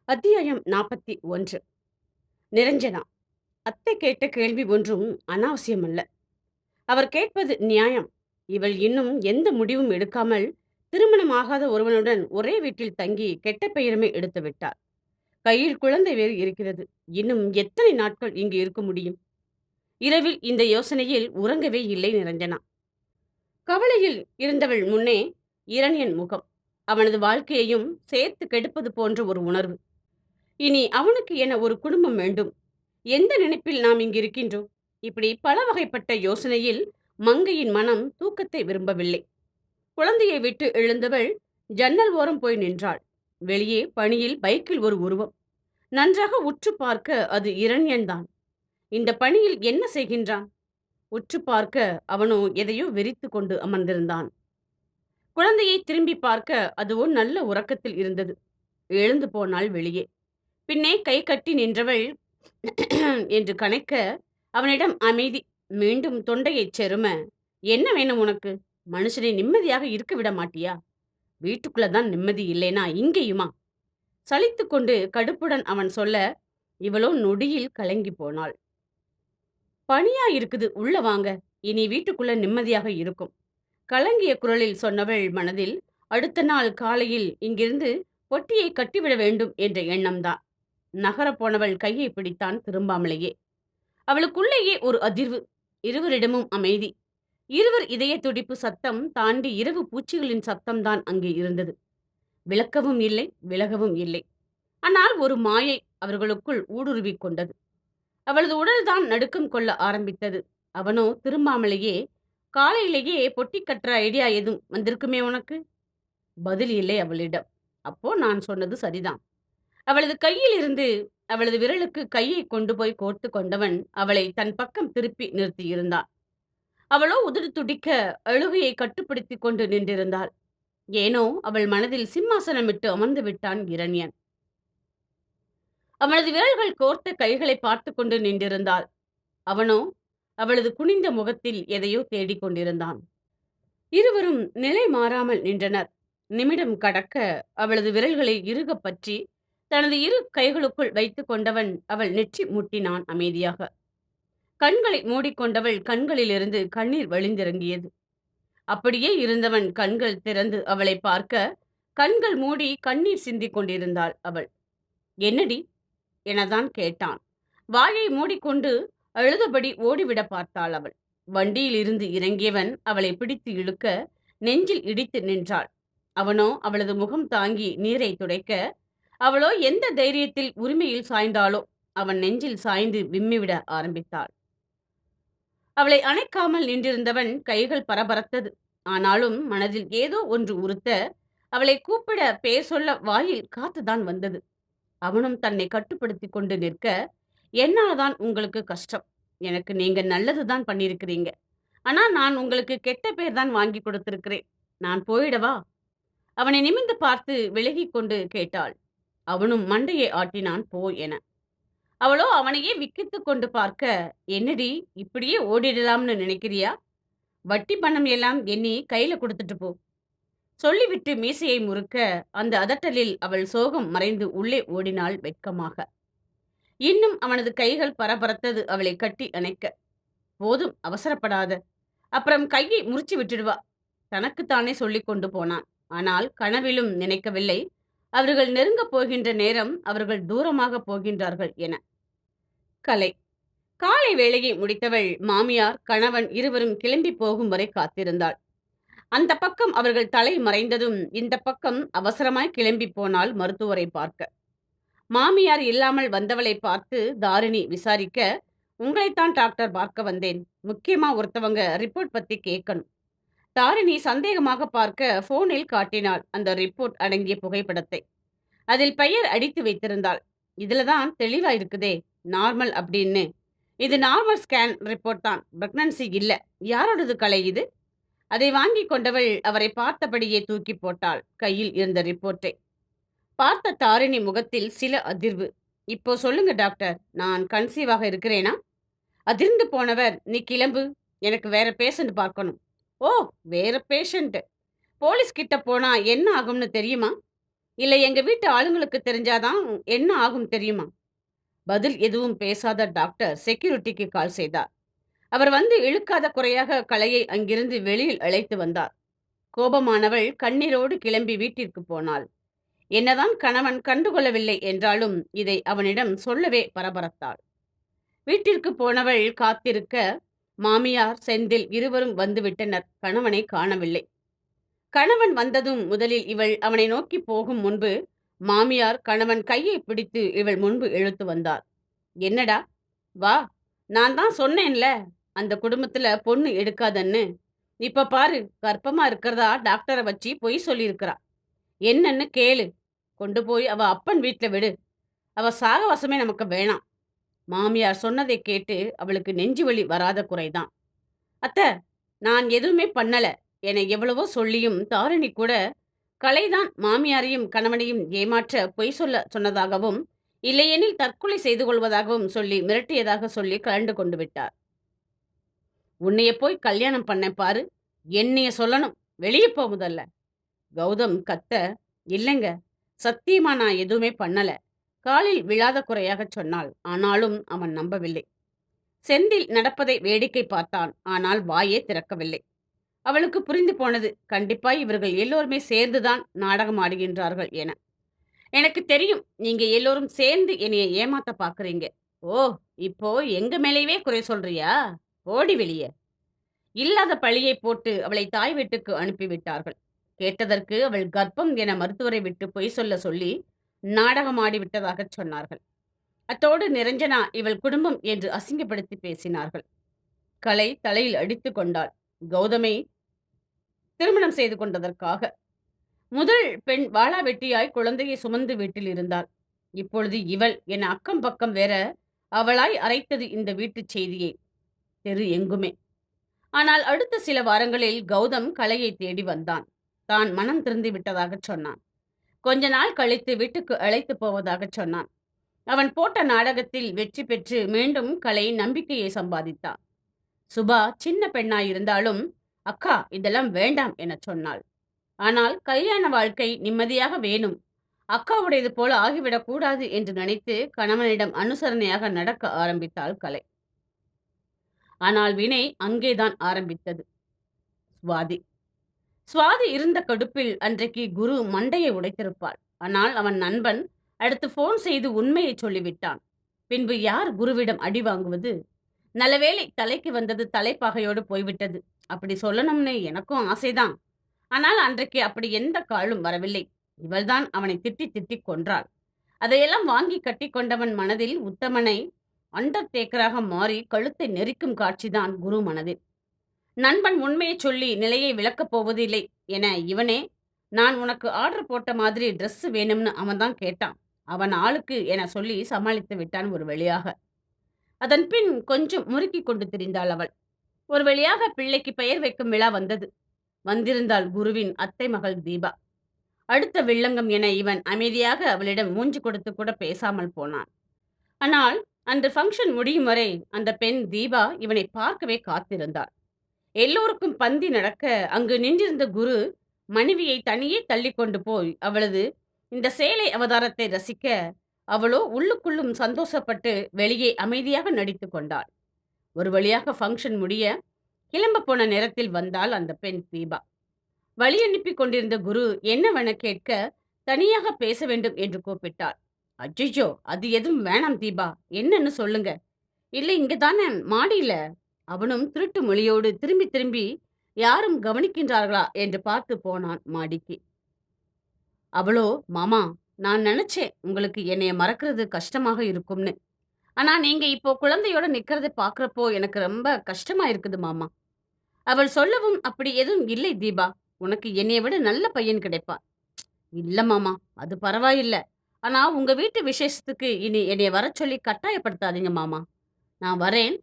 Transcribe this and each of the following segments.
அத்தியாயம் 41. நிரஞ்சனா. அத்தை கேட்ட கேள்வி ஒன்றும் அனாவசியமல்ல. அவர் கேட்பது நியாயம். இவள் இன்னும் எந்த முடிவும் எடுக்காமல் திருமணமாகாத ஒருவனுடன் ஒரே வீட்டில் தங்கி கெட்ட பெயருமே எடுத்து விட்டார். கையில் குழந்தை வேறு இருக்கிறது. இன்னும் எத்தனை நாட்கள் இங்கு இருக்க முடியும்? இரவில் இந்த யோசனையில் உறங்கவே இல்லை நிரஞ்சனா. கவலையில் இருந்தவள் முன்னே இரணியன் முகம். அவனது வாழ்க்கையையும் சேர்த்து கெடுப்பது போன்ற ஒரு உணர்வு. இனி அவனுக்கு என ஒரு குடும்பம் வேண்டும். எந்த நினைப்பில் நாம் இங்கு இருக்கின்றோம்? இப்படி பல வகைப்பட்ட யோசனையில் மங்கையின் மனம் தூக்கத்தை விரும்பவில்லை. குழந்தையை விட்டு எழுந்தவள் ஜன்னல் ஓரம் போய் நின்றாள். வெளியே பனியில் பைக்கில் ஒரு உருவம். நன்றாக உற்று பார்க்க அது இரண்யன்தான். இந்த பனியில் என்ன செய்கின்றான்? உற்று பார்க்க அவனோ எதையோ வெறித்து கொண்டு அமர்ந்திருந்தான். குழந்தையை திரும்பி பார்க்க அதுவோ நல்ல உறக்கத்தில் இருந்தது. எழுந்து போனாள் வெளியே. பின்னே கை கட்டி நின்றவள் என்று கனைக்க அவனிடம் அமைதி. மீண்டும் தொண்டையைச் செரும, என்ன வேணும் உனக்கு? மனுஷனை நிம்மதியாக இருக்க விட மாட்டியா? வீட்டுக்குள்ளதான் நிம்மதி இல்லைனா இங்கேயுமா? சலித்து கொண்டு கடுப்புடன் அவன் சொல்ல, இவளோ நொடியில் கலங்கி போனாள். பனியா இருக்குது, உள்ள வாங்க. இனி வீட்டுக்குள்ள நிம்மதியாக இருக்கும். கலங்கிய குரலில் சொன்னவள் மனதில் அடுத்த நாள் காலையில் இங்கிருந்து பொட்டியை கட்டிவிட வேண்டும் என்ற எண்ணம்தான். நகரப் போனவள் கையை பிடித்தான் திரும்பாமலேயே. அவளுக்குள்ளேயே ஒரு அதிர்வு. இருவரிடமும் அமைதி. இருவர் இதய துடிப்பு சத்தம் தாண்டி இரவு பூச்சிகளின் சத்தம்தான் அங்கே இருந்தது. விளக்கவும் இல்லை, விலகவும் இல்லை. ஆனால் ஒரு மாயை அவர்களுக்குள் ஊடுருவிக் கொண்டது. அவளது உடல்தான் நடுக்கம் கொள்ள ஆரம்பித்தது. அவனோ திரும்பாமலேயே, காலையிலேயே பொட்டி கட்டுற ஐடியா எதுவும் வந்திருக்குமே உனக்கு? பதில் இல்லை அவளிடம். அப்போ நான் சொன்னது சரிதான். அவளது கையில் இருந்து அவளது விரலுக்கு கையை கொண்டு போய் கோர்த்து கொண்டவன் அவளை தன் பக்கம் திருப்பி நிறுத்தியிருந்தான். அவளோ உதடு துடிக்க அழுகையை கட்டுப்படுத்திக் கொண்டு நின்றிருந்தாள். ஏனோ அவள் மனதில் சிம்மாசனமிட்டு அமர்ந்து விட்டான் இரண்யன். அவளது விரல்கள் கோர்த்த கைகளை பார்த்து கொண்டு நின்றிருந்தாள். அவனோ அவளது குனிந்த முகத்தில் எதையோ தேடிக் கொண்டிருந்தான். இருவரும் நிலை மாறாமல் நின்றனர். நிமிடம் கடக்க அவளது விரல்களை இறுகப் பற்றி தனது இரு கைகளுக்குள் வைத்துக் கொண்டவன் அவள் நெற்றி முட்டினான் அமைதியாக. கண்களை மூடிக்கொண்டவள் கண்களிலிருந்து கண்ணீர் வழிந்திறங்கியது. அப்படியே இருந்தவன் கண்கள் திறந்து அவளை பார்க்க கண்கள் மூடி கண்ணீர் சிந்திக் கொண்டிருந்தாள் அவள். என்னடி எனதான் கேட்டான். வாயை மூடிக்கொண்டு அழுதபடி ஓடிவிட பார்த்தாள் அவள். வண்டியில் இருந்து இறங்கியவன் அவளை பிடித்து இழுக்க நெஞ்சில் இடித்து நின்றாள். அவனோ அவளது முகம் தாங்கி நீரை துடைக்க, அவளோ எந்த தைரியத்தில் உரிமையில் சாய்ந்தாளோ அவன் நெஞ்சில் சாய்ந்து விம்மிவிட ஆரம்பித்தாள். அவளை அணைக்காமல் நின்றிருந்தவன் கைகள் பரபரத்தது. ஆனாலும் மனதில் ஏதோ ஒன்று உறுத்த அவளை கூப்பிட பேர் சொல்ல வாயில் காத்துதான் வந்தது. அவனும் தன்னை கட்டுப்படுத்தி கொண்டு நிற்க, என்னால்தான் உங்களுக்கு கஷ்டம். எனக்கு நீங்க நல்லதுதான் பண்ணியிருக்கிறீங்க. ஆனா நான் உங்களுக்கு கெட்ட பேர் தான் வாங்கி கொடுத்திருக்கிறேன். நான் போயிடவா? அவனை நிமிர்ந்து பார்த்து விலகி கொண்டு கேட்டாள். அவனும் மண்டையை ஆட்டினான் போ என. அவளோ அவனையே விக்கித்து கொண்டு பார்க்க, என்னடி இப்படியே ஓடிடலாம்னு நினைக்கிறியா? வட்டி பணம் எல்லாம் எண்ணி கையில கொடுத்துட்டு போ. சொல்லிவிட்டு மீசையை முறுக்க அந்த அதட்டலில் அவள் சோகம் மறைந்து உள்ளே ஓடினாள் வெட்கமாக. இன்னும் அவனது கைகள் பரபரத்தது அவளை கட்டி அணைக்க. போதும், அவசரப்படாத, அப்புறம் கையை முறிச்சு விட்டுடுவா. தனக்குத்தானே சொல்லிக் கொண்டு போனான். ஆனால் கனவிலும் நினைக்கவில்லை அவர்கள் நெருங்கப் போகின்ற நேரம் அவர்கள் தூரமாக போகின்றார்கள் என. கலை. காலை வேளையை முடித்தவள் மாமியார் கணவன் இருவரும் கிளம்பி போகும் வரை காத்திருந்தாள். அந்த பக்கம் அவர்கள் தலை மறைந்ததும் இந்த பக்கம் அவசரமாய் கிளம்பி போனாள் மருத்துவரை பார்க்க. மாமியார் இல்லாமல் வந்தவளை பார்த்து தாரிணி விசாரிக்க, உங்களைத்தான் டாக்டர் பார்க்க வந்தேன். முக்கியமா ஒருத்தவங்க ரிப்போர்ட் பத்தி கேட்கணும். தாரிணி சந்தேகமாக பார்க்க போனில் காட்டினாள் அந்த ரிப்போர்ட் அடங்கிய புகைப்படத்தை. அதில் பெயர் அடித்து வைத்திருந்தாள். இதுலதான் தெளிவா இருக்குதே, நார்மல் அப்படின்னு. இது நார்மல் ஸ்கேன் ரிப்போர்ட் தான், பிரெக்னன்சி இல்ல. யாரோடது கலை இது? அதை வாங்கி கொண்டவள் அவரை பார்த்தபடியே தூக்கி போட்டாள் கையில் இருந்த ரிப்போர்ட்டை. பார்த்த தாரிணி முகத்தில் சில அதிர்வு. இப்போ சொல்லுங்க டாக்டர், நான் கன்சீவாக இருக்கிறேனா? அதிர்ந்து போனவர், நீ கிளம்பு, எனக்கு வேற பேஷண்ட் பார்க்கணும். ஓ, வேற பேஷண்ட்? போலீஸ் கிட்ட போனா என்ன ஆகும்னு தெரியுமா? இல்ல எங்க வீட்டு ஆளுங்களுக்கு தெரிஞ்சாதான் என்ன ஆகும் தெரியுமா? பதில் எதுவும் பேசாத டாக்டர் செக்யூரிட்டிக்கு கால் செய்தார். அவர் வந்து இழுக்காத குறையாக கலையை அங்கிருந்து வெளியில் அழைத்து வந்தார். கோபமானவள் கண்ணீரோடு கிளம்பி வீட்டிற்கு போனாள். என்னதான் கணவன் கண்டுகொள்ளவில்லை என்றாலும் இதை அவனிடம் சொல்லவே பரபரத்தாள். வீட்டிற்கு போனவள் காத்திருக்க மாமியார், செந்தில் இருவரும் வந்துவிட்டனர். கணவனை காணவில்லை. கணவன் வந்ததும் முதலில் இவள் அவனை நோக்கி போகும் முன்பு மாமியார் கணவன் கையை பிடித்து இவள் முன்பு இழுத்து வந்தார். என்னடா, வா, நான் தான் சொன்னேன்ல அந்த குடும்பத்துல பொண்ணு எடுக்காதன்னு. இப்ப பாரு, கர்ப்பமா இருக்கிறதா டாக்டரை வச்சு பொய் சொல்லியிருக்கிறா. என்னன்னு கேளு. கொண்டு போய் அவ அப்பன் வீட்ல விடு. அவ சாகவாசமே நமக்கு வேணாம். மாமியார் சொன்னதை கேட்டு அவளுக்கு நெஞ்சு வலி வராத குறைதான். அத்த, நான் எதுவுமே பண்ணல என எவ்வளவோ சொல்லியும் தாரிணி கூட கலைதான் மாமியாரையும் கணவனையும் ஏமாற்ற பொய் சொல்ல சொன்னதாகவும் இல்லையெனில் தற்கொலை செய்து கொள்வதாகவும் சொல்லி மிரட்டியதாக சொல்லி கலண்டு கொண்டு விட்டார். உன்னைய போய் கல்யாணம் பண்ண பாரு, என்னைய சொல்லணும், வெளியே போ முதல்ல. கௌதம் கத்த, இல்லைங்க, சத்தியமா நான் எதுவுமே பண்ணல, காலில் விழாத குறையாக சொன்னாள். ஆனாலும் அவன் நம்பவில்லை. செந்தில் நடப்பதை வேடிக்கை பார்த்தான். ஆனால் வாயே திறக்கவில்லை. அவளுக்கு புரிந்து போனது, கண்டிப்பாய் இவர்கள் எல்லோருமே சேர்ந்துதான் நாடகம் ஆடுகின்றார்கள் என. எனக்கு தெரியும், நீங்க எல்லோரும் சேர்ந்து என்னைய ஏமாத்த பாக்குறீங்க. ஓ, இப்போ எங்க மேலேயே குறை சொல்றியா? ஓடி வெளியே. இல்லாத பழியை போட்டு அவளை தாய் வீட்டுக்கு அனுப்பிவிட்டார்கள். கேட்டதற்கு அவள் கர்ப்பம் என மருத்துவரை விட்டு பொய் சொல்ல சொல்லி நாடகமாடி விட்டதாக சொன்னார்கள். அத்தோடு நிரஞ்சனா இவள் குடும்பம் என்று அசிங்கப்படுத்தி பேசினார்கள். கலை தலையில் அடித்து கொண்டாள். கௌதமை திருமணம் செய்து கொண்டதற்காக. முதல் பெண் வாளா வெட்டியாய் குழந்தையை சுமந்து வீட்டில் இருந்தாள். இப்பொழுது இவள் என அக்கம் பக்கம் வேற அவளாய் அரைத்தது இந்த வீட்டு செய்தியை, தெரு எங்குமே. ஆனால் அடுத்த சில வாரங்களில் கௌதம் கலையை தேடி வந்தான். தான் மனம் திறந்து விட்டதாக சொன்னான். கொஞ்ச நாள் கழித்து வீட்டுக்கு அழைத்து போவதாக சொன்னான். அவன் போட்ட நாடகத்தில் வெற்றி பெற்று மீண்டும் கலை நம்பிக்கையை சம்பாதித்தான். சுபா சின்ன பெண்ணாயிருந்தாலும் அக்கா இதெல்லாம் வேண்டாம் என சொன்னாள். ஆனால் கல்யாண வாழ்க்கை நிம்மதியாக வேணும், அக்காவுடையது போல ஆகிவிடக் கூடாது என்று நினைத்து கணவனிடம் அனுசரணையாக நடக்க ஆரம்பித்தாள் கலை. ஆனால் வினை அங்கேதான் ஆரம்பித்தது. சுவாதி சுவாதி இருந்த கடுப்பில் அன்றைக்கு குரு மண்டையை உடைத்திருப்பாள். ஆனால் அவன் நண்பன் அடுத்து போன் செய்து உண்மையை சொல்லிவிட்டான். பின்பு யார் குருவிடம் அடி வாங்குவது? நல்லவேளை தலைக்கு வந்தது தலைப்பாகையோடு போய்விட்டது. அப்படி சொல்லணும்னு எனக்கும் ஆசைதான். ஆனால் அன்றைக்கு அப்படி எந்த காலும் வரவில்லை. இவள்தான் அவனை திட்டி திட்டி கொன்றாள். அதையெல்லாம் வாங்கி கட்டி கொண்டவன் மனதில் உத்தமனை அண்டர்டேக்கராக மாறி கழுத்தை நெரிக்கும் காட்சிதான் குரு மனதில். நண்பன் உண்மையை சொல்லி நிலையை விளக்கப் போவதில்லை என இவனே, நான் உனக்கு ஆர்டர் போட்ட மாதிரி ட்ரெஸ் வேணும்னு அவன் தான் கேட்டான், அவன் ஆளுக்கு என சொல்லி சமாளித்து விட்டான் ஒரு வழியாக. அதன் பின் கொஞ்சம் முறுக்கி கொண்டு திரிந்தாள் அவள். ஒரு வழியாக பிள்ளைக்கு பெயர் வைக்கும் விழா வந்தது. வந்திருந்தாள் குருவின் அத்தை மகள் தீபா. அடுத்த வில்லங்கம் என இவன் அமைதியாக அவளிடம் மூஞ்சி கொடுத்து கூட பேசாமல் போனான். ஆனால் அந்த ஃபங்க்ஷன் முடியும் வரை அந்த பெண் தீபா இவனை பார்க்கவே காத்திருந்தாள். எல்லோருக்கும் பந்தி நடக்க அங்கு நின்றிருந்த குரு மனைவியை தனியே தள்ளி கொண்டு போய் அவளது இந்த சேலை அவதாரத்தை ரசிக்க, அவளோ உள்ளுக்குள்ளும் சந்தோஷப்பட்டு வெளியே அமைதியாக நடித்து கொண்டாள். ஒரு வழியாக ஃபங்க்ஷன் முடிய கிளம்ப போன நேரத்தில் வந்தாள் அந்த பெண் தீபா. வழி அனுப்பி கொண்டிருந்த குரு என்னவென கேட்க தனியாக பேச வேண்டும் என்று கூப்பிட்டாள். அஜ்ஜோ, அது எதுவும் வேணாம் தீபா, என்னன்னு சொல்லுங்க. இல்லை, இங்க தானே மாடியில. அவனும் திருட்டு மொழியோடு திரும்பி திரும்பி யாரும் கவனிக்கின்றார்களா என்று பார்த்து போனான் மாடிக்கு. அவளோ, மாமா, நான் நினைச்சேன் உங்களுக்கு என்னைய மறக்கிறது கஷ்டமாக இருக்கும்னு. ஆனா நீங்க இப்போ குழந்தையோட நிக்கிறதை பாக்குறப்போ எனக்கு ரொம்ப கஷ்டமா இருக்குது மாமா. அவள் சொல்லவும், அப்படி எதுவும் இல்லை தீபா, உனக்கு என்னைய விட நல்ல பையன் கிடைப்பான். இல்ல மாமா, அது பரவாயில்ல. ஆனா உங்க வீட்டு விசேஷத்துக்கு இனி என்னைய வர சொல்லி கட்டாயப்படுத்தாதீங்க மாமா. நான் வரேன்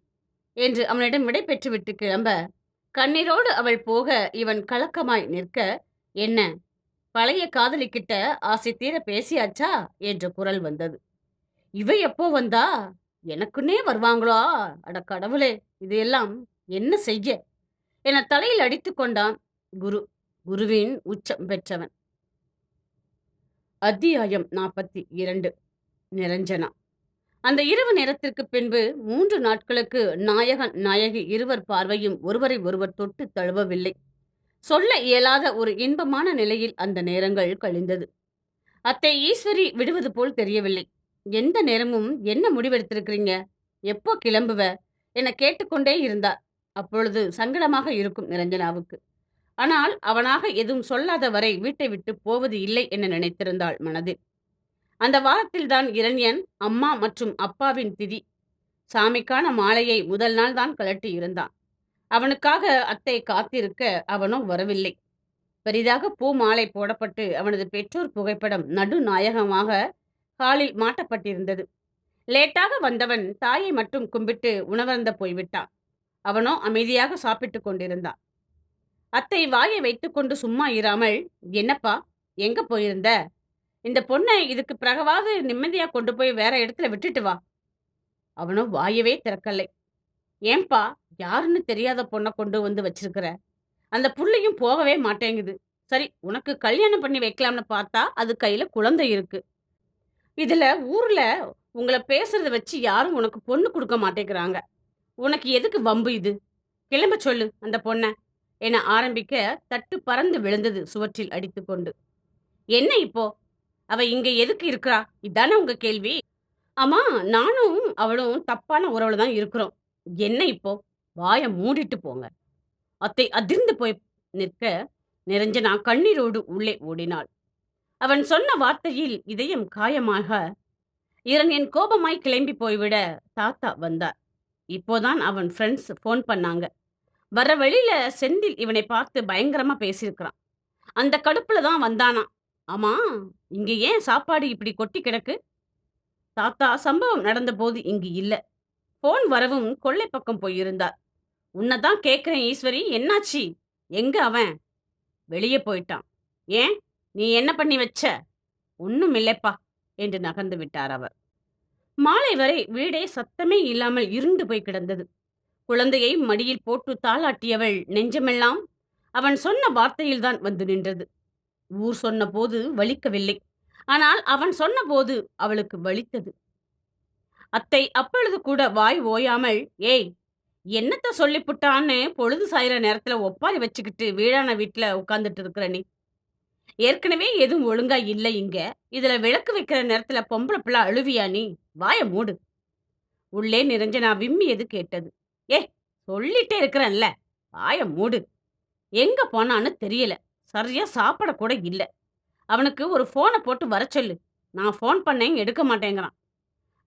என்று அவனிடம் விடை பெற்றுவிட்டு கிளம்ப, கண்ணீரோடு அவள் போக இவன் கலக்கமாய் நிற்க, என்ன பழைய காதலிக்கிட்ட ஆசை தீர பேசியாச்சா என்ற குரல் வந்தது. இவ எப்போ வந்தா? எனக்குன்னே வருவாங்களா? அட கடவுளே, இதையெல்லாம் என்ன செய்ய என தலையில் அடித்து கொண்டான் குரு. குருவின் உச்சம் பெற்றவன். அத்தியாயம் 42. நிரஞ்சனா. அந்த இரவு நேரத்திற்கு பின்பு 3 நாட்களுக்கு நாயகன் நாயகி இருவர் பார்வையும் ஒருவரை ஒருவர் தொட்டு தழுவவில்லை. சொல்ல இயலாத ஒரு இன்பமான நிலையில் அந்த நேரங்கள் கழிந்தது. அத்தை ஈஸ்வரி விடுவது போல் தெரியவில்லை. எந்த நேரமும் என்ன முடிவெடுத்திருக்கிறீங்க, எப்போ கிளம்புவ என கேட்டுக்கொண்டே இருந்தார். அப்பொழுது சங்கடமாக இருக்கும் நிரஞ்சனாவுக்கு. ஆனால் அவனாக எதுவும் சொல்லாத வரை வீட்டை விட்டு போவது இல்லை என நினைத்திருந்தாள் மனதில். அந்த வாரத்தில்தான் இரண்யன் அம்மா மற்றும் அப்பாவின் திதி. சாமிக்கான மாலையை முதல் நாள் தான் கழட்டி இருந்தான். அவனுக்காக அத்தை காத்திருக்க அவனோ வரவில்லை. பெரிதாக பூ மாலை போடப்பட்டு அவனது பெற்றோர் புகைப்படம் நடுநாயகமாக ஹாலில் மாட்டப்பட்டிருந்தது. லேட்டாக வந்தவன் தாயை மட்டும் கும்பிட்டு உணவருந்த போய்விட்டான். அவனோ அமைதியாக சாப்பிட்டுக் கொண்டிருந்தான். அத்தை வாயை வைத்துக்கொண்டு சும்மா இராமல், என்னப்பா, எங்க போயிருந்த? இந்த பொண்ணை இதுக்கு பிறகாவது நிம்மதியா கொண்டு போய் வேற இடத்துல விட்டுட்டு வா. அவனோ வாயவே திறக்கலை. ஏன்பா, யாருன்னு தெரியாத பொண்ணை கொண்டு வந்து வச்சிருக்கிற? அந்த புள்ளையும் போகவே மாட்டேங்குது. சரி, உனக்கு கல்யாணம் பண்ணி வைக்கலாம்னு பார்த்தா அது கையில குழந்தை இருக்கு. இதுல ஊர்ல உங்களை பேசுறத வச்சு யாரும் உனக்கு பொண்ணு கொடுக்க மாட்டேங்கிறாங்க. உனக்கு எதுக்கு வம்பு இது? கிளம்ப சொல்லு அந்த பொண்ண என ஆரம்பிக்க தட்டு பறந்து விழுந்தது சுவற்றில் அடித்துக்கொண்டு. என்ன இப்போ? அவ இங்க எதுக்கு இருக்கிறா? இதானே உங்க கேள்வி? ஆமா, நானும் அவளும் தப்பான உறவுல தான் இருக்கிறோம். என்ன இப்போ? வாய மூடிட்டு போங்க. அத்தை அதிர்ந்து போய் நிற்க நிரஞ்சனா கண்ணீரோடு உள்ளே ஓடினாள். அவன் சொன்ன வார்த்தையில் இதயம் காயமாக இரண்யன் கோபமாய் கிளம்பி போய்விட தாத்தா வந்தார். இப்போதான் அவன் ஃப்ரெண்ட்ஸ் ஃபோன் பண்ணாங்க. வர வழியில செந்தில் இவனை பார்த்து பயங்கரமா பேசியிருக்கிறான். அந்த கடுப்புல தான் வந்தானா. ஆமா, இங்க ஏன் சாப்பாடு இப்படி கொட்டி கிடக்கு? தாத்தா சம்பவம் நடந்தபோது இங்கு இல்ல. போன் வரவும் கொள்ளை பக்கம் போயிருந்தார். உன்னதான் கேட்கிறேன் ஈஸ்வரி, என்னாச்சு? எங்க அவன்? வெளியே போயிட்டான். ஏன், நீ என்ன பண்ணி வச்ச? ஒண்ணும் இல்லப்பா என்று நகர்ந்து விட்டார் அவர். மாலை வரை வீடே சத்தமே இல்லாமல் இருண்டு போய் கிடந்தது. குழந்தையை மடியில் போட்டு தாளாட்டியவள் நெஞ்சமெல்லாம் அவன் சொன்ன வார்த்தையில்தான் வந்து நின்றது. ஊர் சொன்ன போது வலிக்கவில்லை. ஆனால் அவன் சொன்னபோது அவளுக்கு வலித்தது. அத்தை அப்பொழுது கூட வாய் ஓயாமல், ஏய், என்னத்த சொல்லிப்புட்டான்னு பொழுது சாயிற நேரத்துல ஒப்பாரி வச்சுக்கிட்டு வீழான வீட்டுல உட்கார்ந்துட்டு இருக்கிற நீ? ஏற்கனவே எதுவும் ஒழுங்கா இல்லை இங்க. இதுல விளக்கு வைக்கிற நேரத்துல பொம்பளை பிள்ளை அழுவியா நீ? வாய மூடு. உள்ளே நிரஞ்சனா விம்மியது கேட்டது. ஏ, சொல்லிட்டே இருக்கிறேன்ல, வாய மூடு. எங்க போனான்னு தெரியல. சரியா சாப்பிட கூட இல்ல. அவனுக்கு ஒரு போனை போட்டு வர சொல்லு. நான் போன் பண்ணேன், எடுக்க மாட்டேங்கிறான்.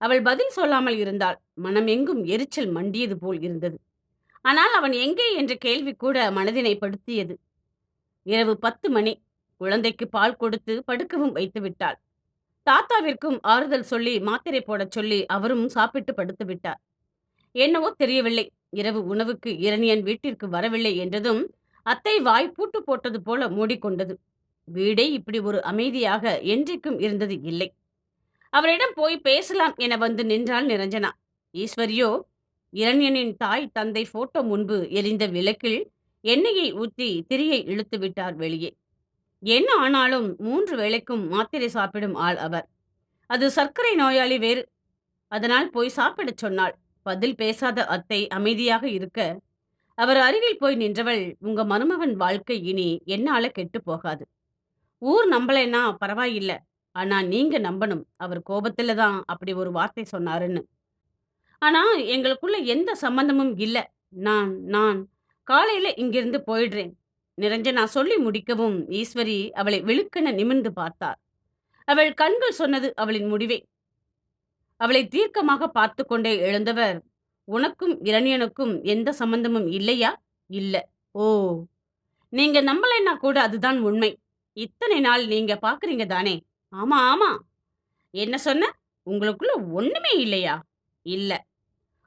அவள் பதில் சொல்லாமல் இருந்தாள். மனம் எங்கும் எரிச்சல் மண்டியது போல் இருந்தது. ஆனால் அவன் எங்கே என்ற கேள்வி கூட மனதினை படுத்தியது. இரவு 10 மணி. குழந்தைக்கு பால் கொடுத்து படுக்கவும் வைத்து விட்டாள். தாத்தாவிற்கும் ஆறுதல் சொல்லி மாத்திரை போடச் சொல்லி அவரும் சாப்பிட்டு படுத்து விட்டார். என்னவோ தெரியவில்லை, இரவு உணவுக்கு இரணியன் வீட்டிற்கு வரவில்லை என்றதும் அத்தை வாய் பூட்டு போட்டது போல மூடிக்கொண்டது. வீடே இப்படி ஒரு அமைதியாக என்றைக்கும் இருந்தது இல்லை. அவரிடம் போய் பேசலாம் என வந்து நின்றாள் நிரஞ்சனா. ஈஸ்வரியோ இரண்யனின் தாய் தந்தை போட்டோ முன்பு எரிந்த விளக்கில் எண்ணெயை ஊற்றி திரியை இழுத்து விட்டார் வெளியே. என்ன ஆனாலும் 3 வேளைக்கும் மாத்திரை சாப்பிடும் ஆள் அவர். அது சர்க்கரை நோயாளி வேறு. அதனால் போய் சாப்பிடச் சொன்னாள். பதில் பேசாத அத்தை அமைதியாக இருக்க அவர் அருகில் போய் நின்றவள், உங்க மருமகன் வாழ்க்கை இனி என்னால கெட்டு போகாது. ஊர் நம்பலைன்னா பரவாயில்ல, ஆனா நீங்க நம்பணும். அவர் கோபத்துல தான் அப்படி ஒரு வார்த்தை சொன்னாருன்னு. ஆனா எங்களுக்குள்ள எந்த சம்பந்தமும் இல்ல. நான் நான் காலையில இங்கிருந்து போயிடுறேன். நிரஞ்சனா சொல்லி முடிக்கவும் ஈஸ்வரி அவளை வெளுக்கென நிமிர்ந்து பார்த்தார். அவள் கண்கள் சொன்னது அவளின் முடிவை. அவளை தீர்க்கமாக பார்த்து கொண்டே எழுந்தவர், உனக்கும் இரணியனுக்கும் எந்த சம்பந்தமும் இல்லையா? இல்ல. ஓ, நீங்க நம்பலைன்னா கூட அதுதான் உண்மை. இத்தனை நாள் நீங்க பாக்குறீங்க தானே? ஆமா ஆமா. என்ன சொன்ன? உங்களுக்குள்ள ஒண்ணுமே இல்லையா? இல்ல.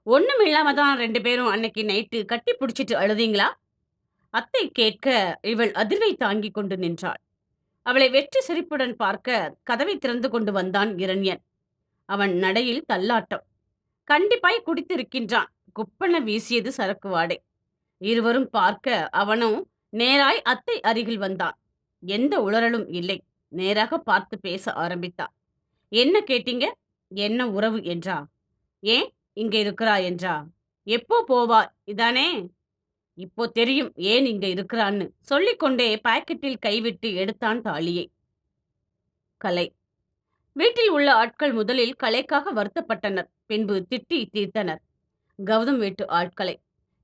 ஒண்ணும் இல்லாம தான் 2 பேரும் அன்னைக்கு நைட்டு கட்டி பிடிச்சிட்டு அழுதீங்களா? அத்தை கேட்க இவள் அதிர்வை தாங்கிக் கொண்டு நின்றாள். அவளை வெற்றி சிரிப்புடன் பார்க்க கதவை திறந்து கொண்டு வந்தான் இரண்யன். அவன் நடையில் தள்ளாட்டம். கண்டிப்பாய் குடித்திருக்கின்றான். குப்பென வீசியது சரக்கு வாடை. இருவரும் பார்க்க அவனோ நேராய் அத்தை அருகில் வந்தான். எந்த உளறலும் இல்லை. நேராக பார்த்து பேச ஆரம்பித்தா. "என்ன கேட்டீங்க? என்ன உறவு?" என்றா. "ஏன் இங்க இருக்கிறா?" என்றா. "எப்போ போவா இதானே? இப்போ தெரியும் ஏன் இங்க இருக்கிறான்னு." சொல்லிக்கொண்டே பாக்கெட்டில் கைவிட்டு எடுத்தான் தாலியை. கலை. வீட்டில் உள்ள ஆட்கள் முதலில் கலைக்காக வருத்தப்பட்டனர். பின்பு திட்டி தீர்த்தனர் கௌதம் வீட்டு ஆட்களை.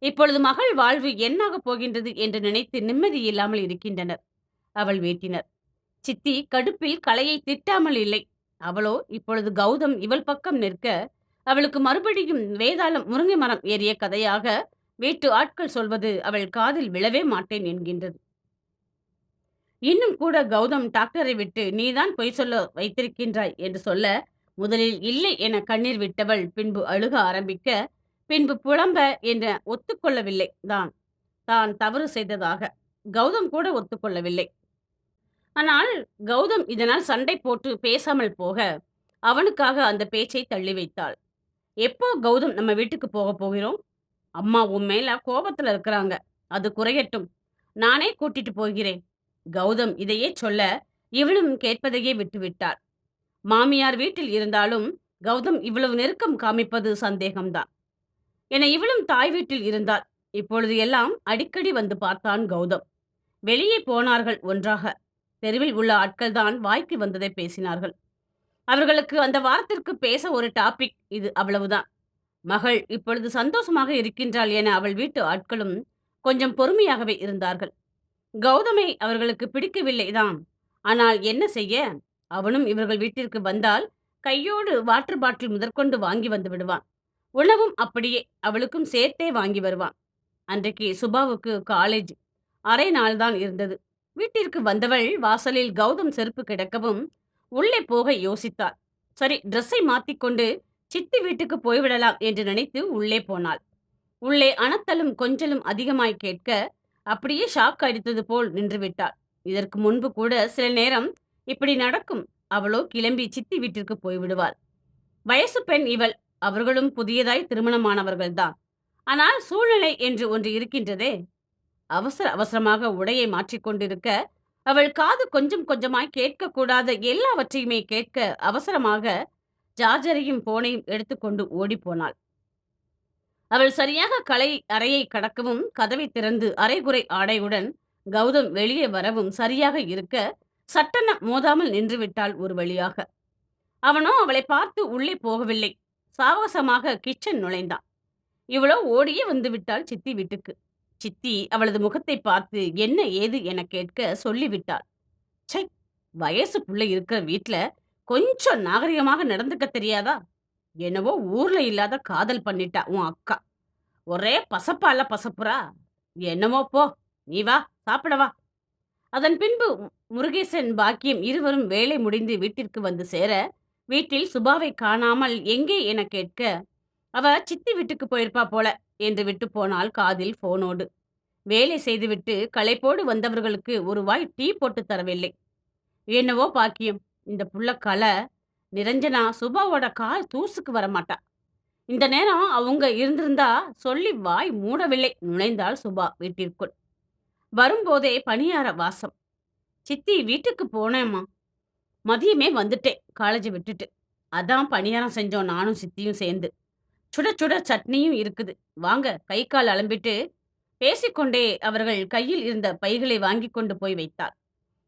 இப்பொழுது மகள் வாழ்வு என்னாகப் போகின்றது என்று நினைத்து நிம்மதி இல்லாமல் இருக்கின்றனர் அவள் வீட்டினர். சித்தி கடுப்பில் கலையை திட்டாமல் இல்லை. அவளோ இப்பொழுது கௌதம் இவள் பக்கம் நிற்க, அவளுக்கு மறுபடியும் வேதாளம் முருங்கை மரம் ஏறிய கதையாக வீட்டு ஆட்கள் சொல்வது அவள் காதில் விழவே மாட்டேன் என்கின்றது. இன்னும் கூட கௌதம் டாக்டரை விட்டு நீதான் பொய் சொல்ல வைத்திருக்கின்றாய் என்று சொல்ல, முதலில் இல்லை என கண்ணீர் விட்டவள் பின்பு அழுக ஆரம்பிக்க, பின்பு புலம்ப என்ற ஒத்துக்கொள்ளவில்லை தான் தான் தவறு செய்ததாக. கௌதம் கூட ஒத்துக்கொள்ளவில்லை. ஆனால் கௌதம் இதனால் சண்டை போட்டு பேசாமல் போக, அவனுக்காக அந்த பேச்சை தள்ளி வைத்தாள். எப்போ கௌதம் நம்ம வீட்டுக்கு போகப் போகிறோம்? அம்மா உன் மேல கோபத்துல இருக்கிறாங்க. அது குறையட்டும். நானே கூட்டிட்டு போகிறேன். கௌதம் இதையே சொல்ல, இவளும் கேட்பதையே விட்டுவிட்டாள். மாமியார் வீட்டில் இருந்தாலும் கௌதம் இவ்வளவு நெருக்கம் காமிப்பது சந்தேகம்தான். என இவளும் தாய் வீட்டில் இருந்தாள். இப்பொழுது எல்லாம் அடிக்கடி வந்து பார்த்தான் கௌதம். வெளியே போனார்கள் ஒன்றாக. தெருவில் உள்ள ஆட்கள்தான் வாய்க்கு வந்ததை பேசினார்கள். அவர்களுக்கு அந்த வாரத்திற்கு பேச ஒரு டாபிக் இது, அவ்வளவுதான். மகள் இப்பொழுது சந்தோஷமாக இருக்கின்றாள் என அவள் வீட்டு ஆட்களும் கொஞ்சம் பொறுமையாகவே இருந்தார்கள். கௌதமை அவர்களுக்கு பிடிக்கவில்லை தான். ஆனால் என்ன செய்ய? அவனும் இவர்கள் வீட்டிற்கு வந்தால் கையோடு வாட்டர் பாட்டில் முதற்கொண்டு வாங்கி வந்து விடுவான். உணவும் அப்படியே அவளுக்கும் சேர்த்தே வாங்கி வருவான். அன்றைக்கு சுபாவுக்கு காலேஜ் அரை நாள்தான் இருந்தது. வீட்டிற்கு வந்தவள் வாசலில் கௌதம் செருப்பு கிடக்கவும் உள்ளே போக யோசித்தாள். சரி, ட்ரெஸ்ஸை மாத்திக்கொண்டு சித்தி வீட்டுக்கு போய்விடலாம் என்று நினைத்து உள்ளே போனாள். உள்ளே அனத்தலும் கொஞ்சலும் அதிகமாய் கேட்க அப்படியே ஷாக் அடித்தது போல் நின்றுவிட்டாள். இதற்கு முன்பு கூட சில நேரம் இப்படி நடக்கும். அவளோ கிளம்பி சித்தி வீட்டிற்கு போய்விடுவாள். வயசு பெண் இவள். அவர்களும் புதியதாய் திருமணமானவர்கள்தான். ஆனால் சூழ்நிலை என்று ஒன்று இருக்கின்றதே. அவசர அவசரமாக உடையை மாற்றிக்கொண்டிருக்க அவள் காது கொஞ்சம் கொஞ்சமாய் கேட்கக்கூடாத எல்லாவற்றையுமே கேட்க அவசரமாக ஜார்ஜரையும் போனையும் எடுத்துக்கொண்டு ஓடிப்போனாள். அவள் சரியாக கலை அறையை கடக்கவும் கதவை திறந்து அரைகுறை ஆடையுடன் கௌதம் வெளியே வரவும் சரியாக இருக்க சட்டென மோதாமல் நின்றுவிட்டாள் ஒரு வழியாக. அவனோ அவளை பார்த்து உள்ளே போகவில்லை. சாவகாசமாக கிச்சன் நுழைந்தான். இவளோ ஓடியே வந்து விட்டாள் சித்தி வீட்டுக்கு. சித்தி அவளது முகத்தை பார்த்து என்ன ஏது என கேட்க சொல்லிவிட்டாள். சை, வயசு புள்ள இருக்கிற வீட்ல கொஞ்சம் நாகரிகமாக நடந்துக்க தெரியாதா? என்னவோ ஊர்ல இல்லாத காதல் பண்ணிட்டா உன் அக்கா. ஒரே பசப்பால பசப்புறா. என்னமோ போ, நீ வா, சாப்பிட வா. அதன் பின்பு முருகேசன் பாக்கியம் இருவரும் வேலை முடிந்து வீட்டிற்கு வந்து சேர, வீட்டில் சுபாவை காணாமல் எங்கே என கேட்க, அவ சித்தி வீட்டுக்கு போயிருப்பா போல என்று விட்டு போனாள் காதில் போனோடு. வேலை செய்துவிட்டு களைப்போடு வந்தவர்களுக்கு ஒரு வாய் டீ போட்டு தரவில்லை. என்னவோ பாக்கியம், இந்த புள்ள கலை நிரஞ்சனா சுபாவோட கால் தூசுக்கு வரமாட்டா. இந்த நேரம் அவங்க இருந்திருந்தா சொல்லி வாய் மூடவில்லை. நுழைந்தாள் சுபா வீட்டிற்குள். வரும்போதே பணியார வாசம். சித்தி வீட்டுக்கு போனேம்மா. மதியமே வந்துட்டேன் காலேஜை விட்டுட்டு. அதான் பணியாரம் செஞ்சோம் நானும் சித்தியும் சேர்ந்து. சுட சுட சட்னியும் இருக்குது. வாங்க, கை கால் அலம்பிட்டு. பேசிக்கொண்டே அவர்கள் கையில் இருந்த பைகளை வாங்கி கொண்டு போய் வைத்தாள்.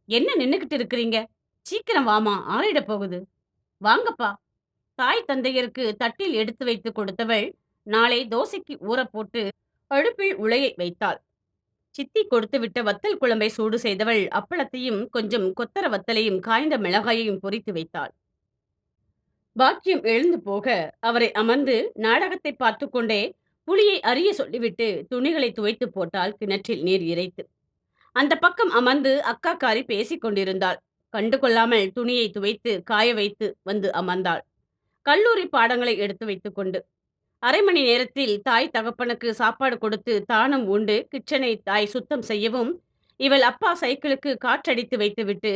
என்ன நின்னுக்கிட்டு இருக்கிறீங்க? சீக்கிரம் வாமா, ஆறிட போகுது. வாங்கப்பா. தாய் தந்தையருக்கு தட்டில் எடுத்து வைத்து கொடுத்தவள் நாளை தோசைக்கு ஊற போட்டு அடுப்பில் உலையை வைத்தாள். சித்தி கொடுத்துவிட்ட வத்தல் குழம்பை சூடு செய்தவள் அப்பளத்தையும் கொஞ்சம் கொத்தர வத்தலையும் காய்ந்த மிளகாயையும் பொரித்து வைத்தாள். பாக்கியம் எழுந்து போக அவரை அமர்ந்து நாடகத்தை பார்த்து கொண்டே புளியை அறிய சொல்லிவிட்டு துணிகளை துவைத்து போட்டால் கிணற்றில் நீர் இறைத்து. அந்த பக்கம் அமர்ந்து அக்காக்காரி பேசிக் கொண்டிருந்தாள். கண்டு கொள்ளாமல் துணியை துவைத்து காய வைத்து வந்து அமர்ந்தாள். கல்லூரி பாடங்களை எடுத்து வைத்துக்கொண்டு. அரை மணி நேரத்தில் தாய் தகப்பனுக்கு சாப்பாடு கொடுத்து தானும் உண்டு கிச்சனை தாய் சுத்தம் செய்யவும், இவள் அப்பா சைக்கிளுக்கு காற்றடித்து வைத்துவிட்டு,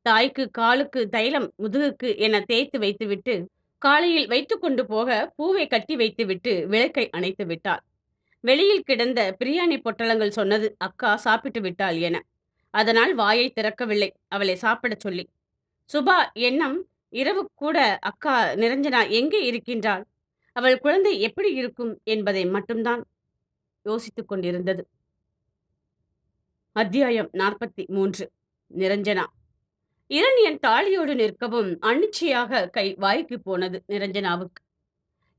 தாய்க்கு காலுக்கு தைலம் முதுகுக்கு என தேய்த்து வைத்துவிட்டு, காலையில் வைத்துக்கொண்டு போக பூவை கட்டி வைத்துவிட்டு விளக்கை அணைத்து விட்டாள். வெளியில் கிடந்த பிரியாணி பொட்டலங்கள் சொன்னது அக்கா சாப்பிட்டு விட்டாள் என. அதனால் வாயை திறக்கவில்லை அவளை சாப்பிடச் சொல்லி. சுபா எண்ணம் இரவு கூட அக்கா நிரஞ்சனா எங்கே இருக்கின்றாள்? அவள் குழந்தை எப்படி இருக்கும் என்பதை மட்டும்தான் யோசித்துக் கொண்டிருந்தது. அத்தியாயம் 43. நிரஞ்சனா. இரணியன் தாலியோடு நிற்கவும் அனிச்சையாக கை வாய்க்கு போனது நிரஞ்சனாவுக்கு.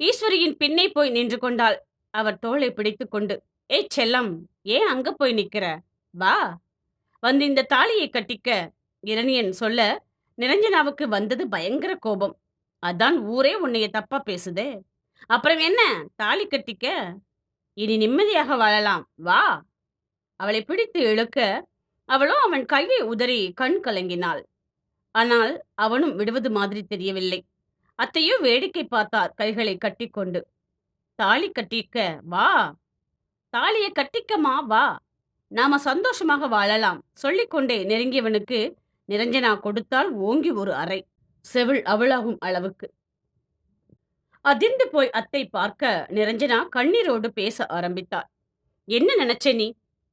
ஈஸ்வரியின் பின்னே போய் நின்று கொண்டாள். அவர் தோளை பிடித்துக் கொண்டு, ஏய் செல்லம், ஏன் அங்க போய் நிக்கிற? வா, வந்து இந்த தாலியை கட்டிக்க. இரணியன் சொல்ல, நிரஞ்சனாவுக்கு வந்தது பயங்கர கோபம். அதான் ஊரே உன்னைய தப்பா பேசுதே. அப்புறம் என்ன, தாலி கட்டிக்க. இனி நிம்மதியாக வாழலாம். வா. அவளை பிடித்து இழுக்க, அவளோ அவன் கையை உதறி கண் கலங்கினாள். ஆனால் அவனும் விடுவது மாதிரி தெரியவில்லை. அத்தையோ வேடிக்கை பார்த்தார் கைகளை கட்டிக்கொண்டு. தாலி கட்டிக்க வா, தாலியை கட்டிக்கமா வா, நாம சந்தோஷமாக வாழலாம் சொல்லிக்கொண்டே நெருங்கியவனுக்கு நிரஞ்சனா கொடுத்தால் ஓங்கி ஒரு அறை, செவிழ் அவளாகும் அளவுக்கு. அதிர்ந்து போய் அத்தை பார்க்க நிரஞ்சனா கண்ணீரோடு பேச ஆரம்பித்தாள். என்ன நினைச்ச நீ?